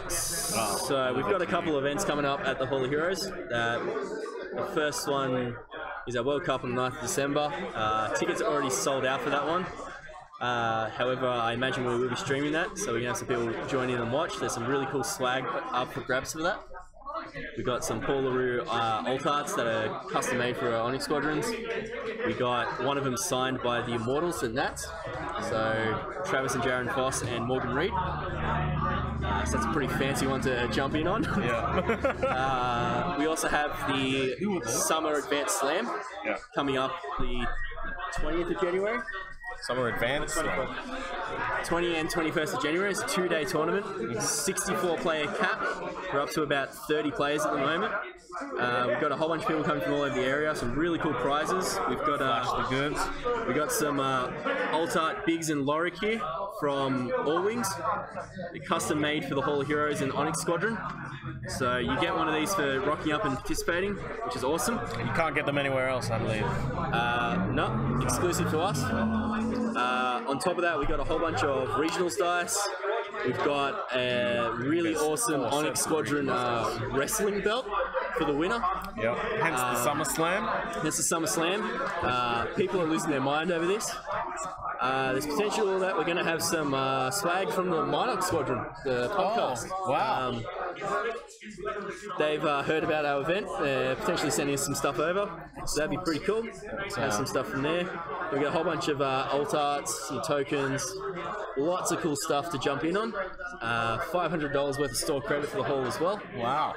So we've got a couple of events coming up at the Hall of Heroes. The first one is our World Cup on the 9th of December. Tickets are already sold out for that one. However, I imagine we will be streaming that, so we're going to have some people join in and watch. There's some really cool swag up for grabs for that. We got some Paul LaRue alt arts that are custom made for our Onyx Squadrons. We got one of them signed by the Immortals and Nats, so Travis and Jaron Foss and Morgan Reed. So that's a pretty fancy one to jump in on. We also have the Summer Advanced Slam coming up the 20th of January. Summer Advanced Slam. 20 and 21st of January. It's a 2-day tournament. 64-player cap. We're up to about 30 players at the moment. We've got a whole bunch of people coming from all over the area. Some really cool prizes. We've got the goods. We got some alt art Biggs and Lorik here from All Wings. They're custom made for the Hall of Heroes and Onyx Squadron. So you get one of these for rocking up and participating, which is awesome. You can't get them anywhere else, I believe. No, exclusive to us. On top of that, we got a whole bunch of regionals dice. We've got a really awesome Onyx Squadron wrestling belt for the winner. Hence the Summer Slam. Hence the Summer Slam. People are losing their mind over this. There's potential that we're going to have some swag from the Onyx Squadron, the podcast. Oh, wow. They've heard about our event. They're potentially sending us some stuff over, so that'd be pretty cool. Have some stuff from there. We've got a whole bunch of alt arts, some tokens, lots of cool stuff to jump in on. $500 worth of store credit for the hall as well. Wow.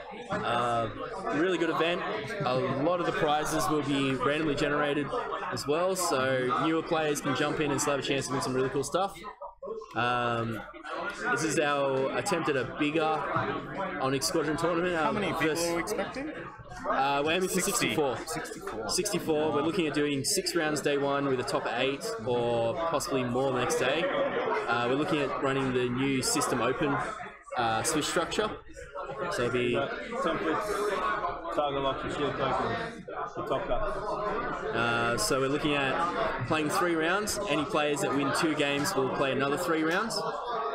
Really good event. A lot of the prizes will be randomly generated as well, so newer players can jump in and still have a chance to win some really cool stuff. This is our attempt at a bigger Onyx Squadron tournament. How many people are we expecting? We're aiming for 64. 64. 64. We're looking at doing 6 rounds day 1 with a top 8 or possibly more the next day. We're looking at running the new system open Swiss structure. So it'll be templates, target locks, and shield tokens. The top cut. So we're looking at playing 3 rounds. Any players that win 2 games will play another 3 rounds,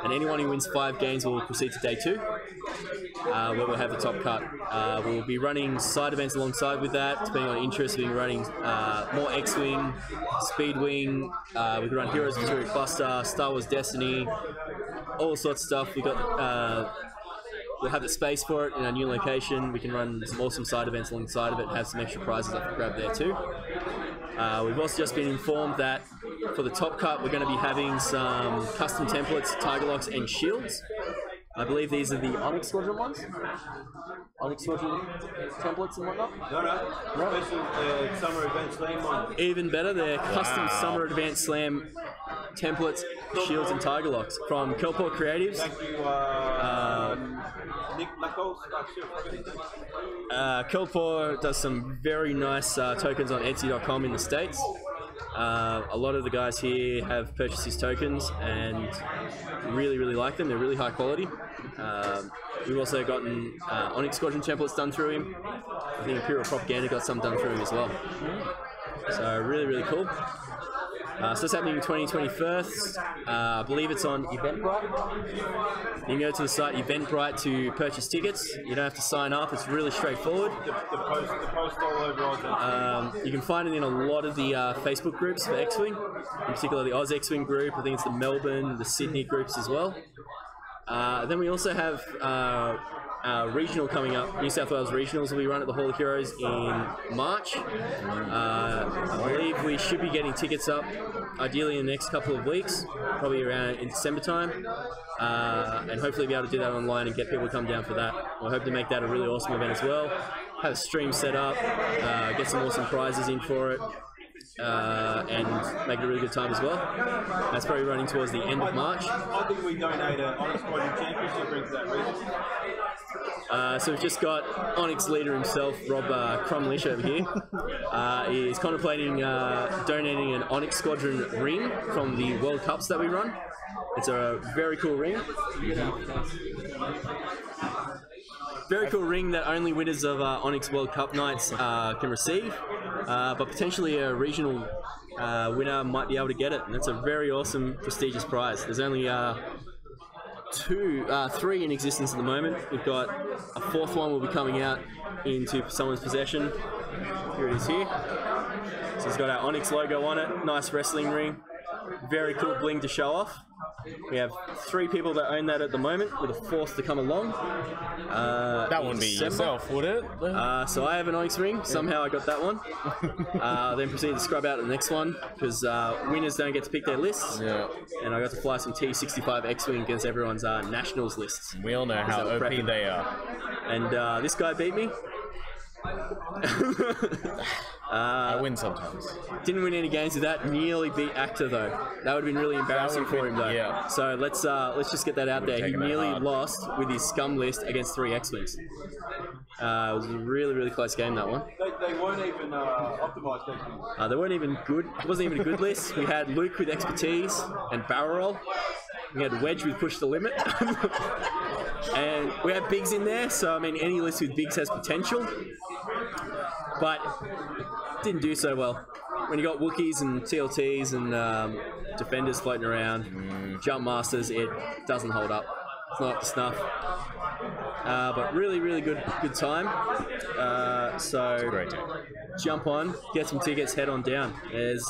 and anyone who wins 5 games will proceed to day 2, where we'll have the top cut. We'll be running side events alongside with that, depending on interest. We'll be running more X-Wing, Speedwing, we can run Heroes Material Cluster, Star Wars Destiny, all sorts of stuff. We'll have the space for it in our new location. We can run some awesome side events alongside of it and have some extra prizes up for grab there too. We've also just been informed that for the top cut, we're going to be having some custom templates, tiger locks, and shields. I believe these are the Onyx Squadron ones. Onyx Squadron templates and whatnot. No. Special Summer Advanced Slam one. Even better, they're custom Summer Advanced Slam templates, shields, and tiger locks from Kelport Creatives. Thank you, Nick Knuckles. Kelport does some very nice tokens on Etsy.com in the States. A lot of the guys here have purchased his tokens and really, really like them. They're really high quality. We've also gotten Onyx Squadron templates done through him. I think Imperial Propaganda got some done through him as well. So really, really cool. So it's happening in 2021. I believe it's on Eventbrite. You can go to the site Eventbrite to purchase tickets. You don't have to sign up. It's really straightforward. The post all over Oz. You can find it in a lot of the Facebook groups for X-Wing, in particular the Oz X-Wing group. I think it's the Melbourne, the Sydney groups as well. Then we also have regional coming up. New South Wales regionals will be run at the Hall of Heroes in March. I believe we should be getting tickets up ideally in the next couple of weeks, probably around in December time, and hopefully be able to do that online and get people to come down for that. We'll hope to make that a really awesome event as well. Have a stream set up, get some awesome prizes in for it, and make it a really good time as well. That's probably running towards the end of March. I think we donate an Onyx Squadron Championship ring to that region. So we've just got Onyx leader himself, Rob Crumlish over here. He's contemplating donating an Onyx Squadron ring from the World Cups that we run. It's a very cool ring. Very cool ring that only winners of Onyx World Cup nights can receive, but potentially a regional winner might be able to get it, and that's a very awesome, prestigious prize. There's only 3 in existence at the moment. We've got a 4th one will be coming out into someone's possession. Here it is here. So it's got our Onyx logo on it, nice wrestling ring, very cool bling to show off. We have 3 people that own that at the moment, with a 4th to come along. That wouldn't be yourself, would it? So I have an Onyx ring. Somehow I got that one. Then proceeded to scrub out the next one, because winners don't get to pick their lists. Yeah. And I got to fly some T65 X-Wing against everyone's nationals lists. We all know how OP they are. And this guy beat me. I win sometimes. Didn't win any games with that. Nearly beat Actor though. That would have been really embarrassing for him though. Yeah. So let's just get that out there. He nearly lost with his scum list against 3 X-Wings. It was a really, really close game, that one. They weren't even optimized X-Wings. They weren't even good. It wasn't even a good list. We had Luke with expertise and barrel roll. We had Wedge with push the limit. And we had Biggs in there, so I mean any list with Biggs has potential. But didn't do so well. When you got Wookiees and TLTs and defenders floating around, jump masters, it doesn't hold up. It's not up to snuff. But really, really good time. So Great. jump on, get some tickets, head on down. There's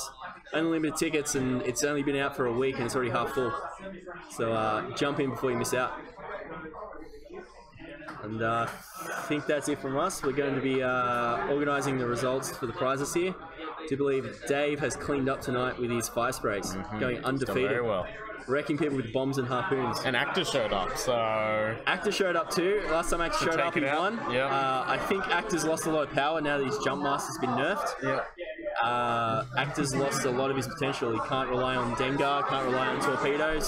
unlimited tickets, and it's only been out for a week, and it's already half full. So jump in before you miss out. And I think that's it from us. We're going to be organising the results for the prizes here. I do believe Dave has cleaned up tonight with his fire sprays, going undefeated. Very well. Wrecking people with bombs and harpoons. And Actor showed up, so... Actor showed up too. Last time Actor showed up, he won. Yeah. I think Actor's lost a lot of power now that his jump master's been nerfed. Yeah. Actor's lost a lot of his potential. He can't rely on Dengar, can't rely on torpedoes.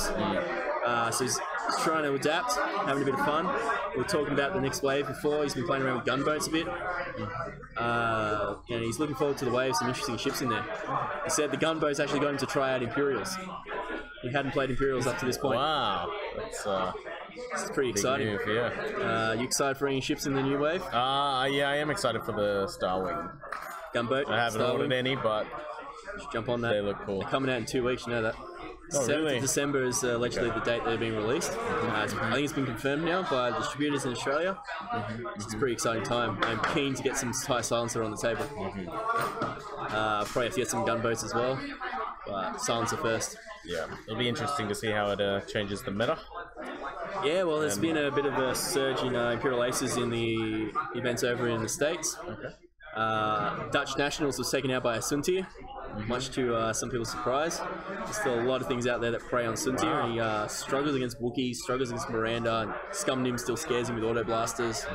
So he's trying to adapt, having a bit of fun. We were talking about the next wave before. He's been playing around with gunboats a bit. And he's looking forward to the wave, some interesting ships in there. He said the gunboats actually got him to try out Imperials. He hadn't played Imperials up to this point. Wow. It's pretty exciting. Move, yeah. You excited for any ships in the new wave? Yeah, I am excited for the Starwing. Gunboat? I haven't ordered any, but just jump on that. They look cool. They're coming out in 2 weeks, you know that. Oh, 7th really? of December is allegedly the date they're being released. I think it's been confirmed now by distributors in Australia. It's a pretty exciting time. I'm keen to get some Thai silencer on the table. Probably have to get some gunboats as well, but silencer first. Yeah, it'll be interesting to see how it changes the meta. Yeah, well, there's been a bit of a surge in Imperial Aces in the events over in the States. Dutch Nationals was taken out by a Suntir, much to some people's surprise. There's still a lot of things out there that prey on Suntir, and he struggles against Wookiees, struggles against Miranda, and Scum Nim still scares him with auto blasters.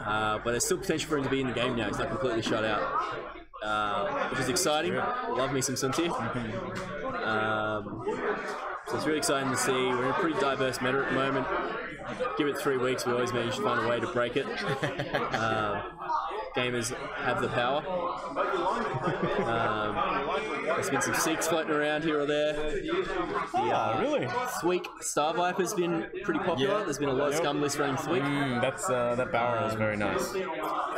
But there's still potential for him to be in the game now. He's not completely shut out, which is exciting. Love me some Suntir. So it's really exciting to see. We're in a pretty diverse meta at the moment. Give it 3 weeks, we always manage to find a way to break it. Gamers have the power. There's been some Seeks floating around here or there. Really? Thweek Star Viper's been pretty popular. Yeah. There's been a lot of scum lists running Thweek. That barrel is very nice.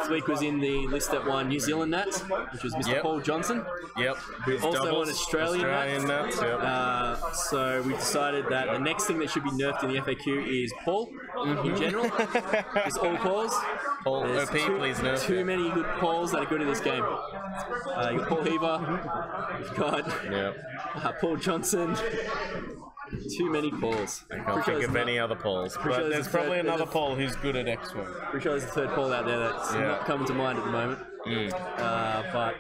Thweek was in the list that won New Zealand Nats, which was Mr. Paul Johnson. Yep. Who also won Australian Nats. Yep. So we decided that the next thing that should be nerfed in the FAQ is Paul in general. Just all Pauls. Paul, OP, please nerf. Too many good Pauls that are good in this game. You got Paul Heaver, you've got Paul Johnson. Too many Pauls. I can't think of any other Pauls. But there's probably another Paul who's good at X-Wing. Pretty sure there's a third Paul out there that's not coming to mind at the moment. But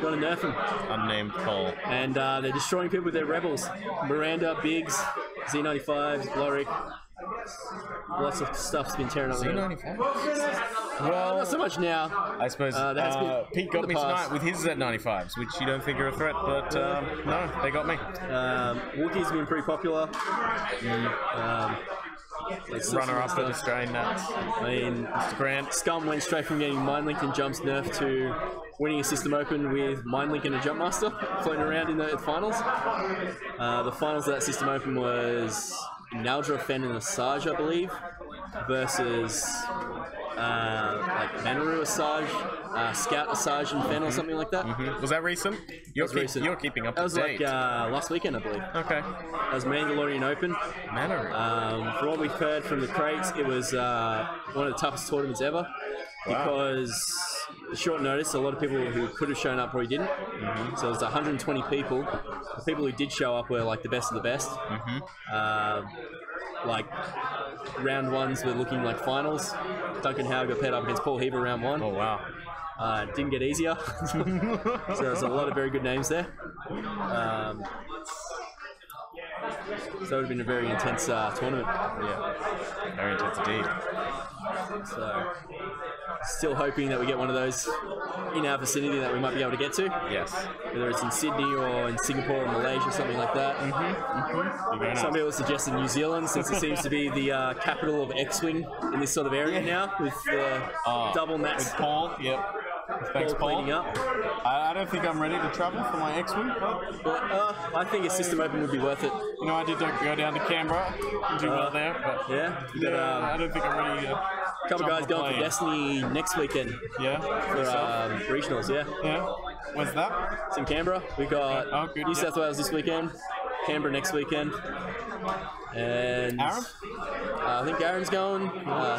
gotta nerf them. Unnamed Paul. And they're destroying people with their rebels. Miranda, Biggs, Z95s, Gloric. Lots of stuff's been tearing up. Z95? Well, not so much now. I suppose Pete got me tonight with his Z95s, which you don't think are a threat, but no, they got me. Wookiee's been pretty popular. Runner-up for the Australian Nats. I mean, Mr. Grant. Scum went straight from getting Mind Link and Jumps nerfed to winning a system open with Mind Link and a Jump Master floating around in the finals. The finals of that system open was Naldra, Fen, and Asajj, I believe, versus like Manaru Asajj, Scout Asajj and Fen or something like that. Was that recent? You're keeping up to date. That was like last weekend, I believe. Okay. That was Mandalorian Open. Manaru. From what we've heard from the crates, it was one of the toughest tournaments ever. Because short notice, a lot of people who could have shown up probably didn't. So there's 120 people. The people who did show up were like the best of the best. Like round ones were looking like finals. Duncan Howard got paired up against Paul Heaver round one. Oh wow. Didn't get easier. So there's a lot of very good names there. So it would have been a very intense tournament. Yeah, very intense indeed. So, still hoping that we get one of those in our vicinity that we might be able to get to. Yes. Whether it's in Sydney or in Singapore or Malaysia, something like that. Some people suggested New Zealand, since it seems to be the capital of X-Wing in this sort of area now, with double mats. With Paul, yep. Thanks, Paul. Cleaning up. I don't think I'm ready to travel for my X-Wing. But, I think a system open would be worth it. You know, I did go down to Canberra and do well there. But I don't think I'm ready to. A couple guys going for Destiny next weekend. Yeah. For regionals, Yeah. Where's that? It's in Canberra. We got New South Wales this weekend, Canberra next weekend, and Aaron? I think Aaron's going,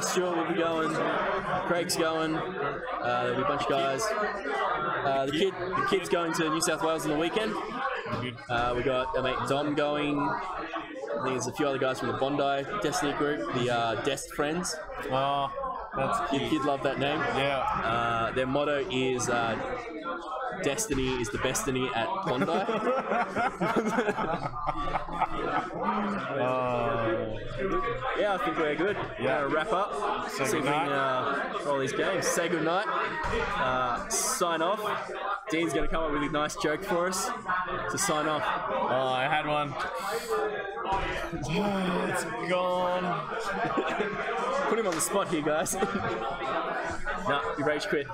Stuart will be going, Craig's going, there'll be a bunch of guys. The kid's going to New South Wales on the weekend. We got our mate Dom going. I think there's a few other guys from the Bondi Destiny group, the Dest Friends. Oh, that's cute. You'd love that name. Yeah. Their motto is Destiny is the bestiny at Bondi. Yeah, I think we're good. Yeah. We're gonna wrap up. Say See if we goodnight. can all these games. Say goodnight. Sign off. Dean's gonna come up with a nice joke for us to sign off. Oh, I had one. It's gone. Put him on the spot here, guys. Nah, you rage quit.